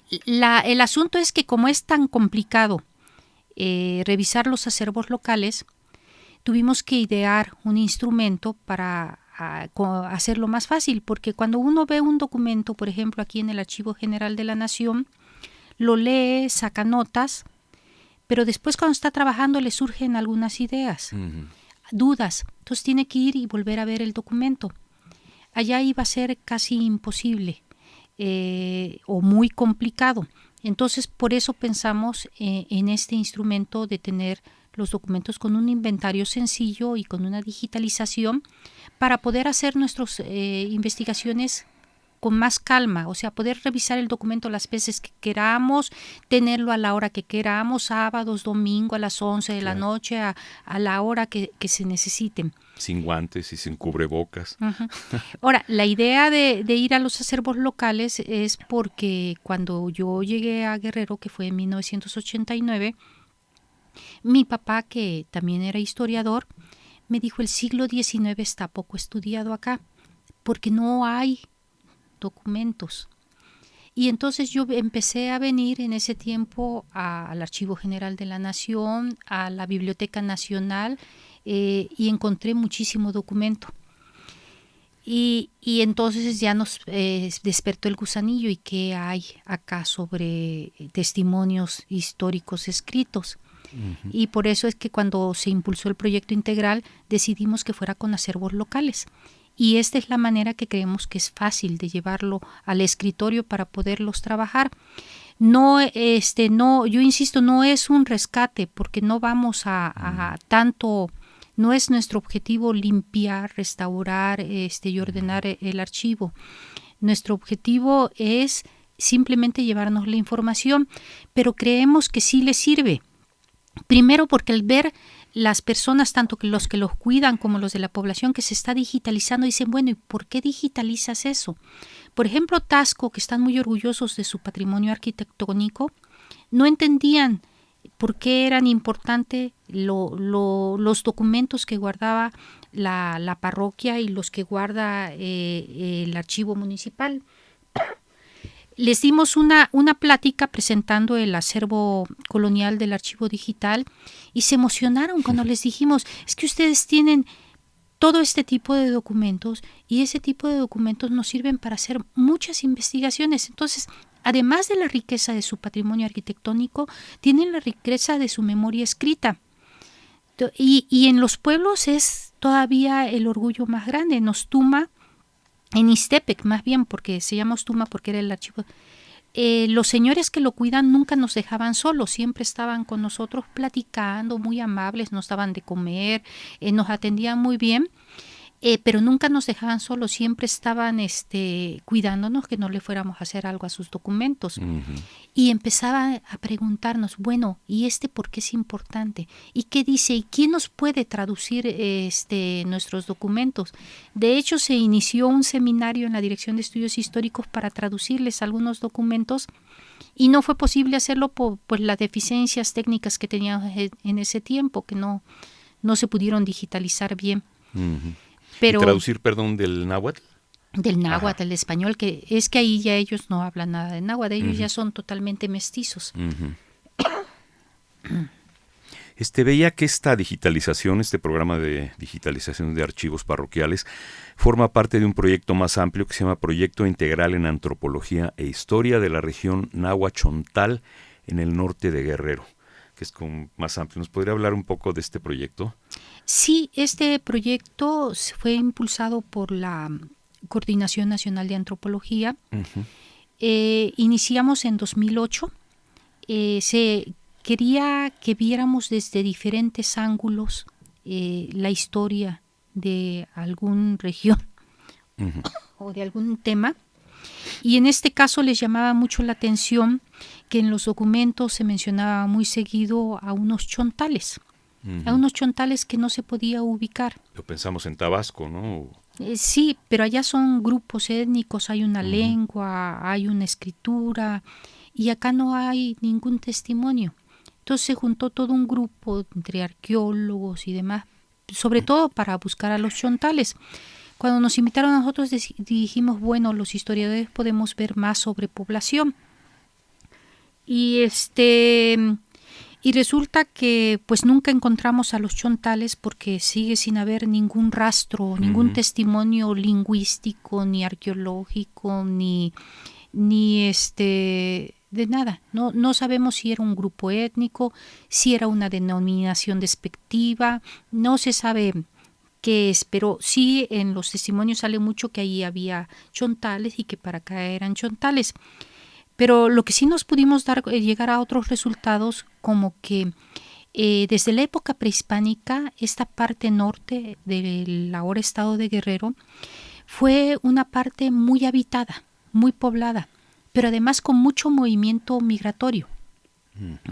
El asunto es que como es tan complicado revisar los acervos locales, tuvimos que idear un instrumento para hacerlo más fácil, porque cuando uno ve un documento, por ejemplo aquí en el Archivo General de la Nación, lo lee, saca notas, pero después cuando está trabajando le surgen algunas ideas, dudas, entonces tiene que ir y volver a ver el documento. Allá iba a ser casi imposible. O muy complicado. Entonces, por eso pensamos en este instrumento de tener los documentos con un inventario sencillo y con una digitalización para poder hacer nuestras investigaciones con más calma, o sea, poder revisar el documento las veces que queramos, tenerlo a la hora que queramos, sábados, domingo, a las 11 de la noche, a la hora que se necesiten. Sin guantes y sin cubrebocas. Uh-huh. Ahora, la idea de ir a los acervos locales es porque cuando yo llegué a Guerrero, que fue en 1989, mi papá, que también era historiador, me dijo: el siglo XIX está poco estudiado acá, porque no hay documentos. Y entonces yo empecé a venir en ese tiempo al Archivo General de la Nación, a la Biblioteca Nacional, y encontré muchísimo documento. Y entonces ya nos despertó el gusanillo, y qué hay acá sobre testimonios históricos escritos. Uh-huh. Y por eso es que cuando se impulsó el proyecto integral decidimos que fuera con acervos locales. Y esta es la manera que creemos que es fácil de llevarlo al escritorio para poderlos trabajar. No, yo insisto, no es un rescate, porque no vamos a tanto, no es nuestro objetivo limpiar, restaurar y ordenar el archivo. Nuestro objetivo es simplemente llevarnos la información, pero creemos que sí les sirve. Primero porque al ver las personas, tanto que los cuidan como los de la población, que se está digitalizando, dicen, bueno, ¿y por qué digitalizas eso? Por ejemplo, Taxco, que están muy orgullosos de su patrimonio arquitectónico, no entendían por qué eran importantes los documentos que guardaba la parroquia y los que guarda el archivo municipal. Les dimos una plática presentando el acervo colonial del archivo digital y se emocionaron cuando les dijimos: es que ustedes tienen todo este tipo de documentos y ese tipo de documentos nos sirven para hacer muchas investigaciones. Entonces, además de la riqueza de su patrimonio arquitectónico, tienen la riqueza de su memoria escrita. Y en los pueblos es todavía el orgullo más grande. En Ostuma, en Ixtepec más bien, porque se llama Ostuma porque era el archivo, los señores que lo cuidan nunca nos dejaban solos, siempre estaban con nosotros platicando, muy amables, nos daban de comer, nos atendían muy bien. pero nunca nos dejaban solos, siempre estaban cuidándonos que no le fuéramos a hacer algo a sus documentos. Y empezaban a preguntarnos, bueno, ¿y por qué es importante? ¿Y qué dice? ¿Y quién nos puede traducir nuestros documentos? De hecho, se inició un seminario en la Dirección de Estudios Históricos para traducirles algunos documentos y no fue posible hacerlo por las deficiencias técnicas que teníamos en ese tiempo, que no se pudieron digitalizar bien. Pero, ¿y traducir, perdón, del náhuatl? Del náhuatl, del español, que es que ahí ya ellos no hablan nada de náhuatl, ellos ya son totalmente mestizos. Veía que esta digitalización, este programa de digitalización de archivos parroquiales, forma parte de un proyecto más amplio que se llama Proyecto Integral en Antropología e Historia de la región Nahua-Chontal en el norte de Guerrero, que es como más amplio. ¿Nos podría hablar un poco de este proyecto? Sí, este proyecto fue impulsado por la Coordinación Nacional de Antropología. Iniciamos en 2008. Se quería que viéramos desde diferentes ángulos la historia de alguna región o de algún tema. Y en este caso les llamaba mucho la atención que en los documentos se mencionaba muy seguido a unos chontales. A unos chontales que no se podía ubicar. Lo pensamos en Tabasco, ¿no? Sí, pero allá son grupos étnicos, hay una lengua, hay una escritura, y acá no hay ningún testimonio. Entonces se juntó todo un grupo entre arqueólogos y demás, sobre todo para buscar a los chontales. Cuando nos invitaron a nosotros dijimos, bueno, los historiadores podemos ver más sobre población. Y resulta que pues nunca encontramos a los chontales porque sigue sin haber ningún rastro, ningún testimonio lingüístico, ni arqueológico, ni de nada. No sabemos si era un grupo étnico, si era una denominación despectiva, no se sabe qué es, pero sí en los testimonios sale mucho que ahí había chontales y que para acá eran chontales. Pero lo que sí nos pudimos llegar a otros resultados, como que desde la época prehispánica, esta parte norte del ahora estado de Guerrero fue una parte muy habitada, muy poblada, pero además con mucho movimiento migratorio.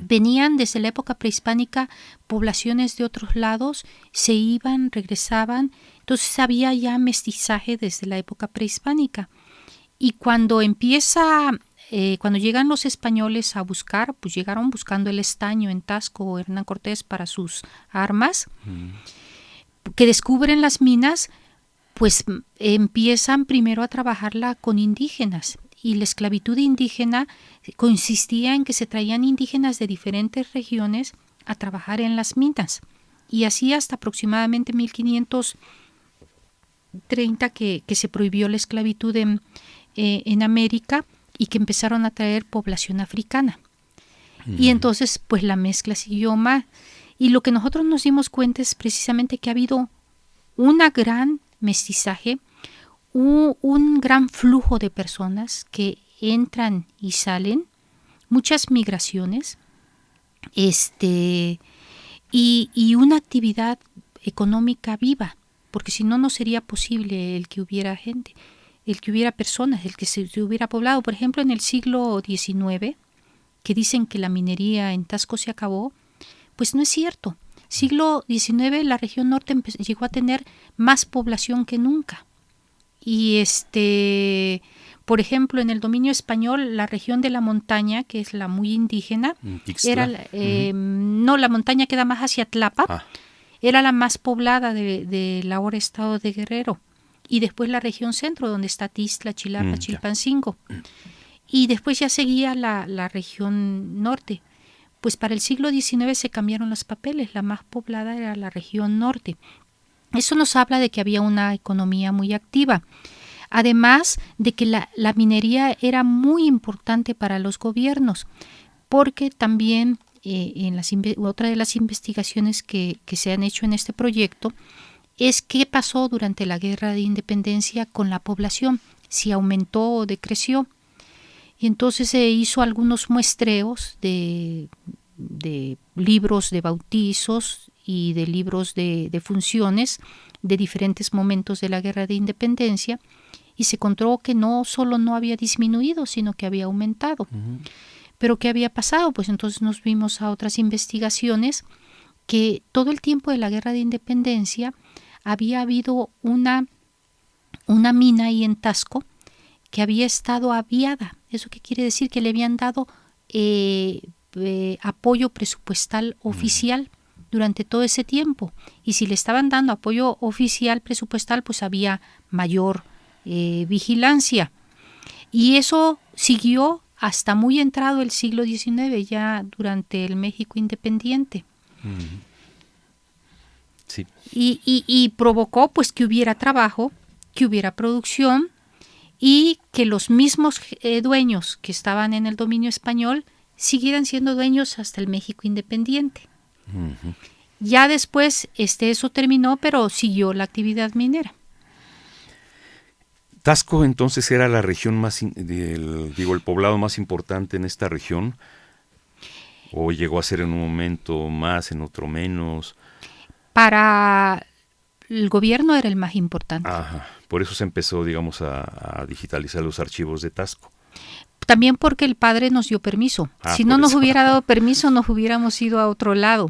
Venían desde la época prehispánica poblaciones de otros lados, se iban, regresaban, entonces había ya mestizaje desde la época prehispánica. Y cuando llegan los españoles a buscar, pues llegaron buscando el estaño en Taxco, Hernán Cortés para sus armas, que descubren las minas, pues empiezan primero a trabajarla con indígenas. Y la esclavitud indígena consistía en que se traían indígenas de diferentes regiones a trabajar en las minas. Y así hasta aproximadamente 1530 que se prohibió la esclavitud en América, y que empezaron a traer población africana. Y entonces pues la mezcla siguió más. Y lo que nosotros nos dimos cuenta es precisamente que ha habido una gran mestizaje, un gran flujo de personas que entran y salen, muchas migraciones, y una actividad económica viva, porque si no, no sería posible el que hubiera gente, el que hubiera personas, el que se hubiera poblado. Por ejemplo, en el siglo XIX, que dicen que la minería en Taxco se acabó, pues no es cierto. Siglo XIX la región norte llegó a tener más población que nunca. Y por ejemplo, en el dominio español, la región de la montaña, que es la muy indígena, era no, la montaña queda más hacia Tlapa, era la más poblada del ahora estado de Guerrero. Y después la región centro, donde está Tixla, Chilapa, Chilpancingo. Y después ya seguía la región norte. Pues para el siglo XIX se cambiaron los papeles, la más poblada era la región norte. Eso nos habla de que había una economía muy activa. Además de que la minería era muy importante para los gobiernos, porque también otra de las investigaciones que se han hecho en este proyecto es qué pasó durante la Guerra de Independencia con la población, si aumentó o decreció. Y entonces se hizo algunos muestreos de de libros de bautizos y de libros de funciones de diferentes momentos de la Guerra de Independencia, y se encontró que no solo no había disminuido, sino que había aumentado. ¿Pero qué había pasado? Pues entonces nos vimos a otras investigaciones que todo el tiempo de la Guerra de Independencia había habido una mina ahí en Tasco que había estado aviada. ¿Eso qué quiere decir? Que le habían dado apoyo presupuestal oficial durante todo ese tiempo. Y si le estaban dando apoyo oficial presupuestal, pues había mayor vigilancia. Y eso siguió hasta muy entrado el siglo XIX, ya durante el México independiente. Sí. Y provocó pues que hubiera trabajo, que hubiera producción, y que los mismos dueños que estaban en el dominio español siguieran siendo dueños hasta el México independiente. Ya después eso terminó, pero siguió la actividad minera. Tasco entonces era la región el poblado más importante en esta región, o llegó a ser en un momento más, en otro menos. Para el gobierno era el más importante. Ajá. Por eso se empezó, digamos, a digitalizar los archivos de Tasco. También porque el padre nos dio permiso. Si no nos hubiera dado permiso, nos hubiéramos ido a otro lado.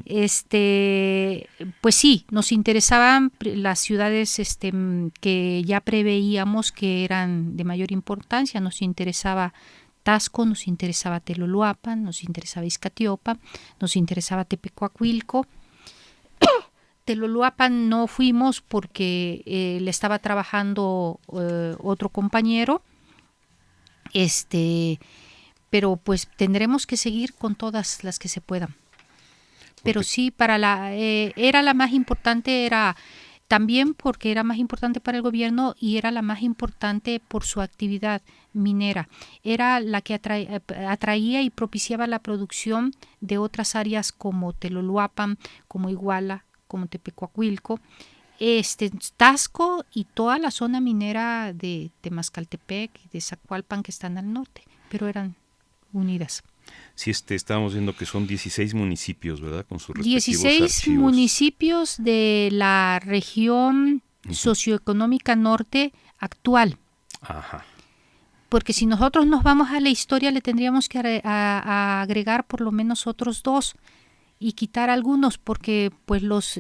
Pues sí, nos interesaban las ciudades que ya preveíamos que eran de mayor importancia. Nos interesaba Tasco, nos interesaba Teloloapan, nos interesaba Izcatiopa, nos interesaba Tepecuacuilco. Teloloapan no fuimos porque le estaba trabajando otro compañero. Pero pues tendremos que seguir con todas las que se puedan. Pero sí, era la más importante, era también porque era más importante para el gobierno y era la más importante por su actividad minera. Era la que atraía y propiciaba la producción de otras áreas como Teloloapan, como Iguala, como Tepecuacuilco, Tasco y toda la zona minera de Temascaltepec y de Zacualpan, que están al norte, pero eran unidas. Sí, estábamos viendo que son 16 municipios, ¿verdad? Con sus respectivos 16 archivos. municipios de la región socioeconómica norte actual. Ajá. Porque si nosotros nos vamos a la historia, le tendríamos que a agregar por lo menos otros 2 y quitar algunos, porque pues los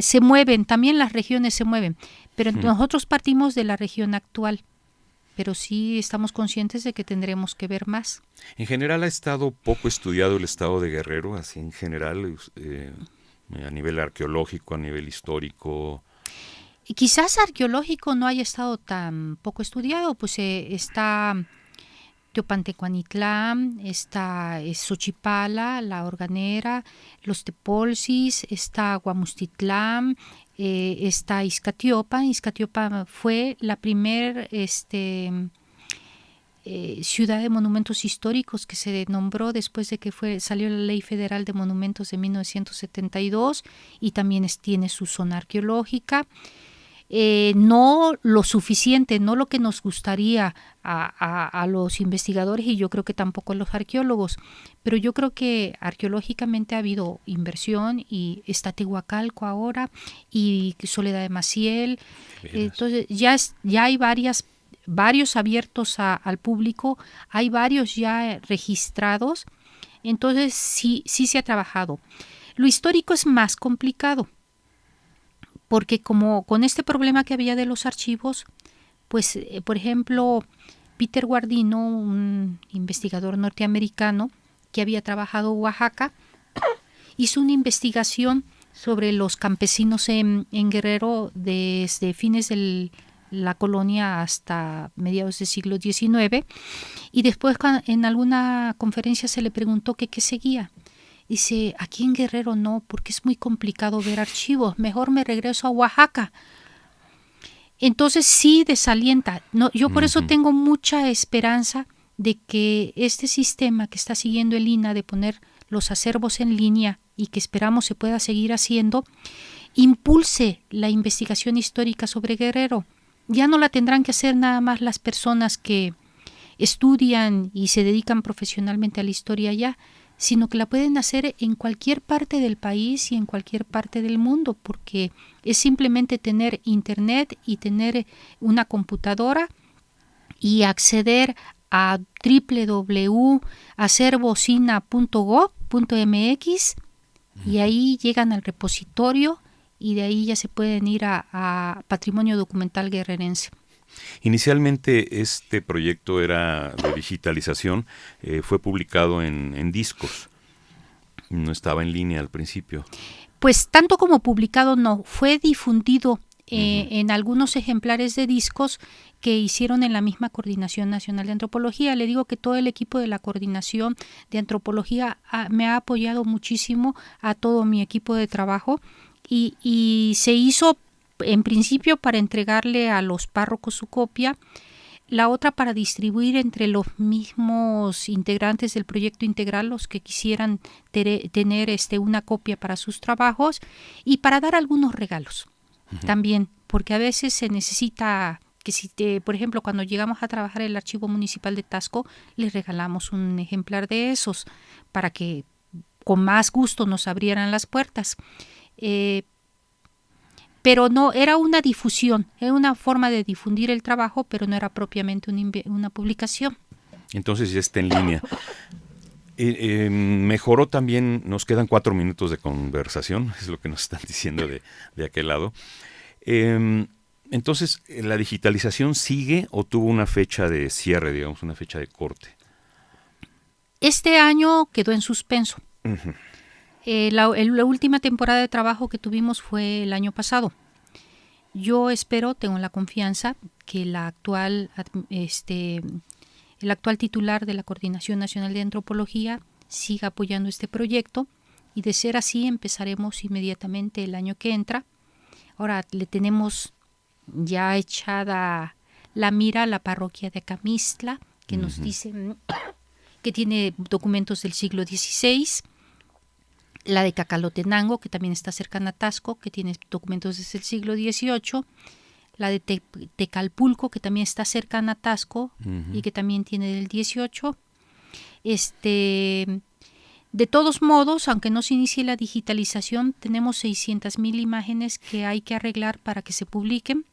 se mueven, también las regiones se mueven, pero nosotros partimos de la región actual, pero sí estamos conscientes de que tendremos que ver más. En general ha estado poco estudiado el estado de Guerrero, así en general, a nivel arqueológico, a nivel histórico. Y quizás arqueológico no haya estado tan poco estudiado, pues está Teopantecuanitlán, está Xochipala, La Organera, Los Tepolsis, está Guamustitlán, está Izcatiopa. Izcatiopa fue la primer ciudad de monumentos históricos que se nombró después de que salió la Ley Federal de Monumentos de 1972, y también tiene su zona arqueológica. No lo suficiente, no lo que nos gustaría a los investigadores, y yo creo que tampoco a los arqueólogos, pero yo creo que arqueológicamente ha habido inversión, y está Tehuacalco ahora y Soledad de Maciel. Entonces ya hay varios abiertos al público, hay varios ya registrados, entonces sí se ha trabajado. Lo histórico es más complicado, porque como con este problema que había de los archivos, pues por ejemplo Peter Guardino, un investigador norteamericano que había trabajado en Oaxaca, hizo una investigación sobre los campesinos en Guerrero desde fines de la colonia hasta mediados del siglo XIX, y después en alguna conferencia se le preguntó que qué seguía. Dice, aquí en Guerrero no, porque es muy complicado ver archivos, mejor me regreso a Oaxaca. Entonces sí desalienta. No, yo por eso tengo mucha esperanza de que este sistema que está siguiendo el INAH de poner los acervos en línea, y que esperamos se pueda seguir haciendo, impulse la investigación histórica sobre Guerrero. Ya no la tendrán que hacer nada más las personas que estudian y se dedican profesionalmente a la historia allá, sino que la pueden hacer en cualquier parte del país y en cualquier parte del mundo, porque es simplemente tener internet y tener una computadora y acceder a www.acervocina.gov.mx y ahí llegan al repositorio y de ahí ya se pueden ir a Patrimonio Documental Guerrerense. Inicialmente este proyecto era de digitalización, fue publicado en discos, no estaba en línea al principio. Pues tanto como publicado no, fue difundido en algunos ejemplares de discos que hicieron en la misma Coordinación Nacional de Antropología. Le digo que todo el equipo de la Coordinación de Antropología me ha apoyado muchísimo, a todo mi equipo de trabajo, y se hizo en principio para entregarle a los párrocos su copia, la otra para distribuir entre los mismos integrantes del proyecto integral, los que quisieran tener una copia para sus trabajos, y para dar algunos regalos también, porque a veces se necesita que por ejemplo, cuando llegamos a trabajar en el Archivo Municipal de Taxco, les regalamos un ejemplar de esos para que con más gusto nos abrieran las puertas. Pero no, era una difusión, era una forma de difundir el trabajo, pero no era propiamente una publicación. Entonces ya está en línea. Mejoró también, nos quedan 4 minutos de conversación, es lo que nos están diciendo de aquel lado. Entonces, ¿la digitalización sigue o tuvo una fecha de cierre, digamos, una fecha de corte? Este año quedó en suspenso. Uh-huh. La última temporada de trabajo que tuvimos fue el año pasado. Yo espero, tengo la confianza, que el actual titular de la Coordinación Nacional de Antropología siga apoyando este proyecto, y de ser así empezaremos inmediatamente el año que entra. Ahora le tenemos ya echada la mira a la parroquia de Acamistla, que nos dicen que tiene documentos del siglo XVI, la de Cacalotenango, que también está cercana a Taxco, que tiene documentos desde el siglo XVIII, la de Tecalpulco, que también está cercana a Taxco y que también tiene del XVIII. De todos modos, aunque no se inicie la digitalización, tenemos 600,000 imágenes que hay que arreglar para que se publiquen.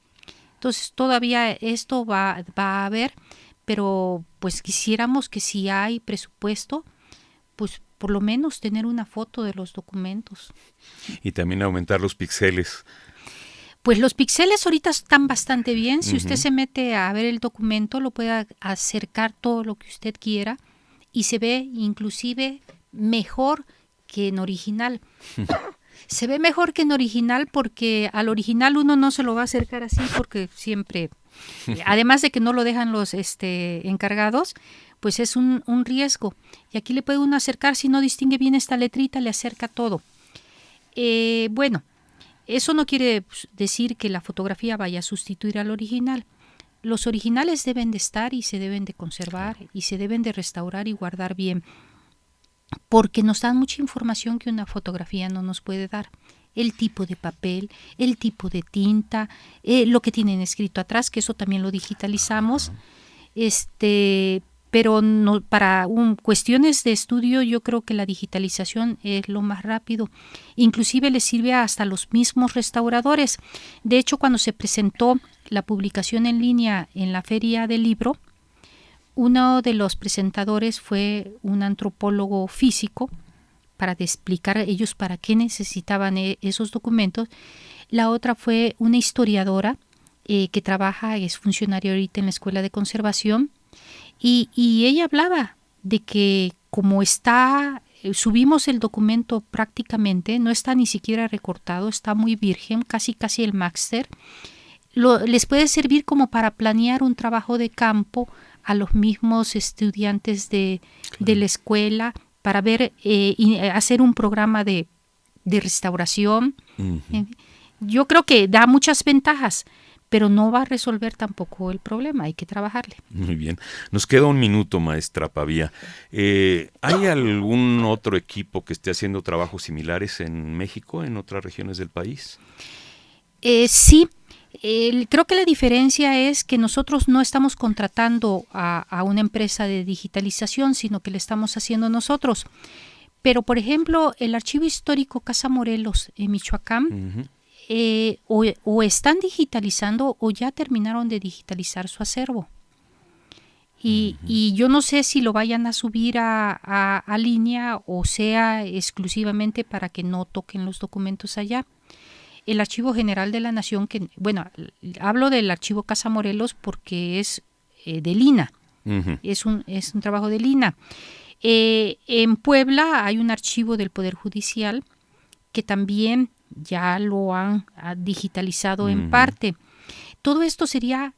Entonces todavía esto va a haber, pero pues quisiéramos que si hay presupuesto, pues por lo menos tener una foto de los documentos. Y también aumentar los píxeles. Pues los píxeles ahorita están bastante bien. Si usted se mete a ver el documento, lo puede acercar todo lo que usted quiera y se ve inclusive mejor que en original. Se ve mejor que en original porque al original uno no se lo va a acercar así porque siempre, además de que no lo dejan los encargados, pues es un riesgo. Y aquí le puede uno acercar, si no distingue bien esta letrita, le acerca todo. Bueno, eso no quiere decir que la fotografía vaya a sustituir al original. Los originales deben de estar y se deben de conservar y se deben de restaurar y guardar bien, porque nos dan mucha información que una fotografía no nos puede dar. El tipo de papel, el tipo de tinta, lo que tienen escrito atrás, que eso también lo digitalizamos. Pero no, para cuestiones de estudio yo creo que la digitalización es lo más rápido. Inclusive les sirve hasta los mismos restauradores. De hecho, cuando se presentó la publicación en línea en la Feria del Libro, uno de los presentadores fue un antropólogo físico para explicar a ellos para qué necesitaban esos documentos. La otra fue una historiadora que trabaja, es funcionaria ahorita en la Escuela de Conservación, y ella hablaba de que como subimos el documento prácticamente, no está ni siquiera recortado, está muy virgen, casi el máster, les puede servir como para planear un trabajo de campo a los mismos estudiantes de la escuela, para ver y hacer un programa de restauración. Yo creo que da muchas ventajas, pero no va a resolver tampoco el problema, hay que trabajarle. Muy bien. Nos queda un minuto, maestra Pavía. ¿Hay algún otro equipo que esté haciendo trabajos similares en México, en otras regiones del país? Sí. Creo que la diferencia es que nosotros no estamos contratando a una empresa de digitalización, sino que le estamos haciendo nosotros. Pero, por ejemplo, el Archivo Histórico Casa Morelos en Michoacán, o están digitalizando o ya terminaron de digitalizar su acervo. Y yo no sé si lo vayan a subir a línea o sea exclusivamente para que no toquen los documentos allá. El Archivo General de la Nación, hablo del Archivo Casa Morelos porque es del INAH, es un trabajo del INAH. En Puebla hay un archivo del Poder Judicial que también ya lo han digitalizado en parte. Todo esto sería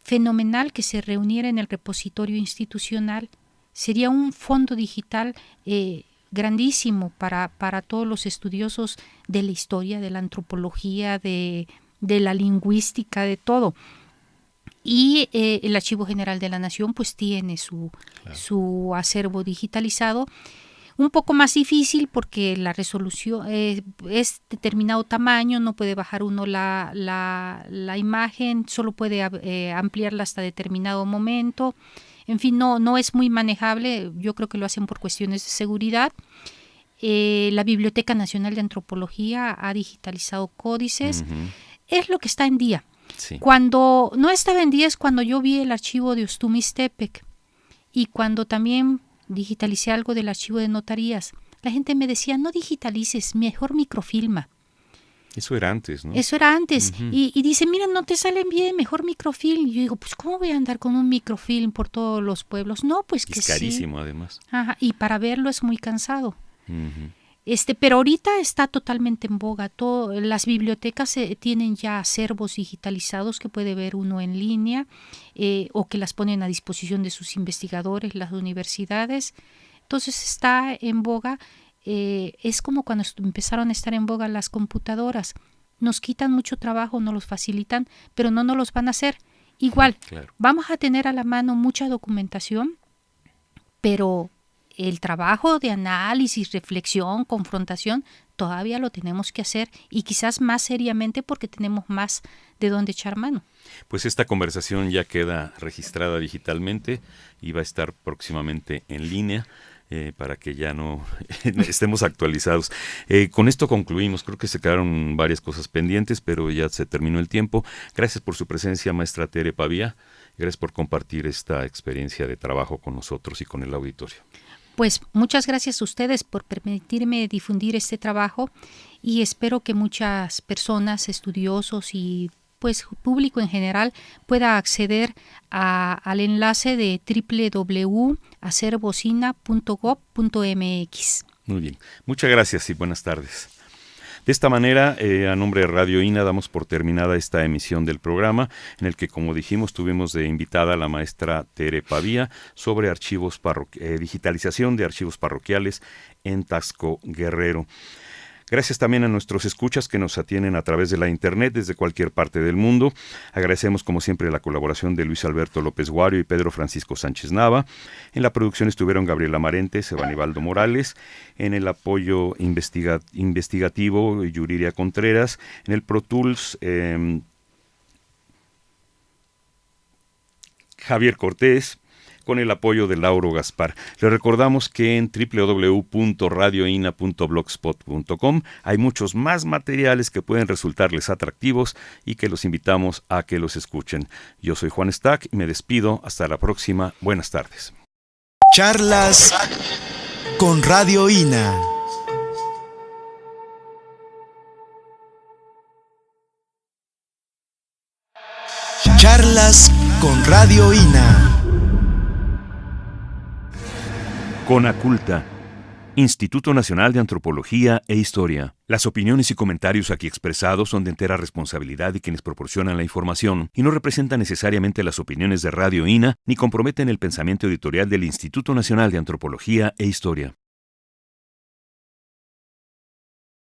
fenomenal que se reuniera en el repositorio institucional. Sería un fondo digital grandísimo para todos los estudiosos de la historia, de la antropología, de la lingüística, de todo. Y el Archivo General de la Nación pues tiene su acervo digitalizado. Un poco más difícil porque la resolución es determinado tamaño, no puede bajar uno la imagen, solo puede ampliarla hasta determinado momento. En fin, no es muy manejable, yo creo que lo hacen por cuestiones de seguridad. La Biblioteca Nacional de Antropología ha digitalizado códices. Es lo que está en día. Sí. Cuando no estaba en día es cuando yo vi el archivo de Ostumistepec y cuando también digitalicé algo del archivo de notarías. La gente me decía, no digitalices, mejor microfilma. Eso era antes, ¿no? Eso era antes. Y dice, mira, no te salen bien, mejor microfilm. Y yo digo, pues, ¿cómo voy a andar con un microfilm por todos los pueblos? No, pues que sí. Es carísimo, además. Ajá, y para verlo es muy cansado. Pero ahorita está totalmente en boga. Las bibliotecas tienen ya acervos digitalizados que puede ver uno en línea o que las ponen a disposición de sus investigadores, las universidades. Entonces está en boga. Es como cuando empezaron a estar en boga las computadoras. Nos quitan mucho trabajo, nos los facilitan, pero no nos los van a hacer. Igual, claro. Vamos a tener a la mano mucha documentación, pero el trabajo de análisis, reflexión, confrontación, todavía lo tenemos que hacer y quizás más seriamente porque tenemos más de dónde echar mano. Pues esta conversación ya queda registrada digitalmente y va a estar próximamente en línea. Para que ya no estemos actualizados. Con esto concluimos. Creo que se quedaron varias cosas pendientes, pero ya se terminó el tiempo. Gracias por su presencia, maestra Tere Pavía. Gracias por compartir esta experiencia de trabajo con nosotros y con el auditorio. Pues muchas gracias a ustedes por permitirme difundir este trabajo y espero que muchas personas, estudiosos y pues público en general pueda acceder al enlace de www.acervosina.gov.mx. Muy bien, muchas gracias y buenas tardes. De esta manera, a nombre de Radio INA damos por terminada esta emisión del programa, en el que, como dijimos, tuvimos de invitada a la maestra Tere Pavía sobre digitalización de archivos parroquiales en Taxco, Guerrero. Gracias también a nuestros escuchas que nos atienden a través de la internet desde cualquier parte del mundo. Agradecemos como siempre la colaboración de Luis Alberto López Guario y Pedro Francisco Sánchez Nava. En la producción estuvieron Gabriela Marentes, Evanibaldo Morales. En el apoyo investigativo, Yuriria Contreras. En el Pro Tools, Javier Cortés, con el apoyo de Lauro Gaspar. Les recordamos que en www.radioina.blogspot.com hay muchos más materiales que pueden resultarles atractivos y que los invitamos a que los escuchen. Yo soy Juan Stack y me despido. Hasta la próxima. Buenas tardes. Charlas con Radio INA. Charlas con Radio INA. Conaculta, Instituto Nacional de Antropología e Historia. Las opiniones y comentarios aquí expresados son de entera responsabilidad de quienes proporcionan la información y no representan necesariamente las opiniones de Radio INA ni comprometen el pensamiento editorial del Instituto Nacional de Antropología e Historia.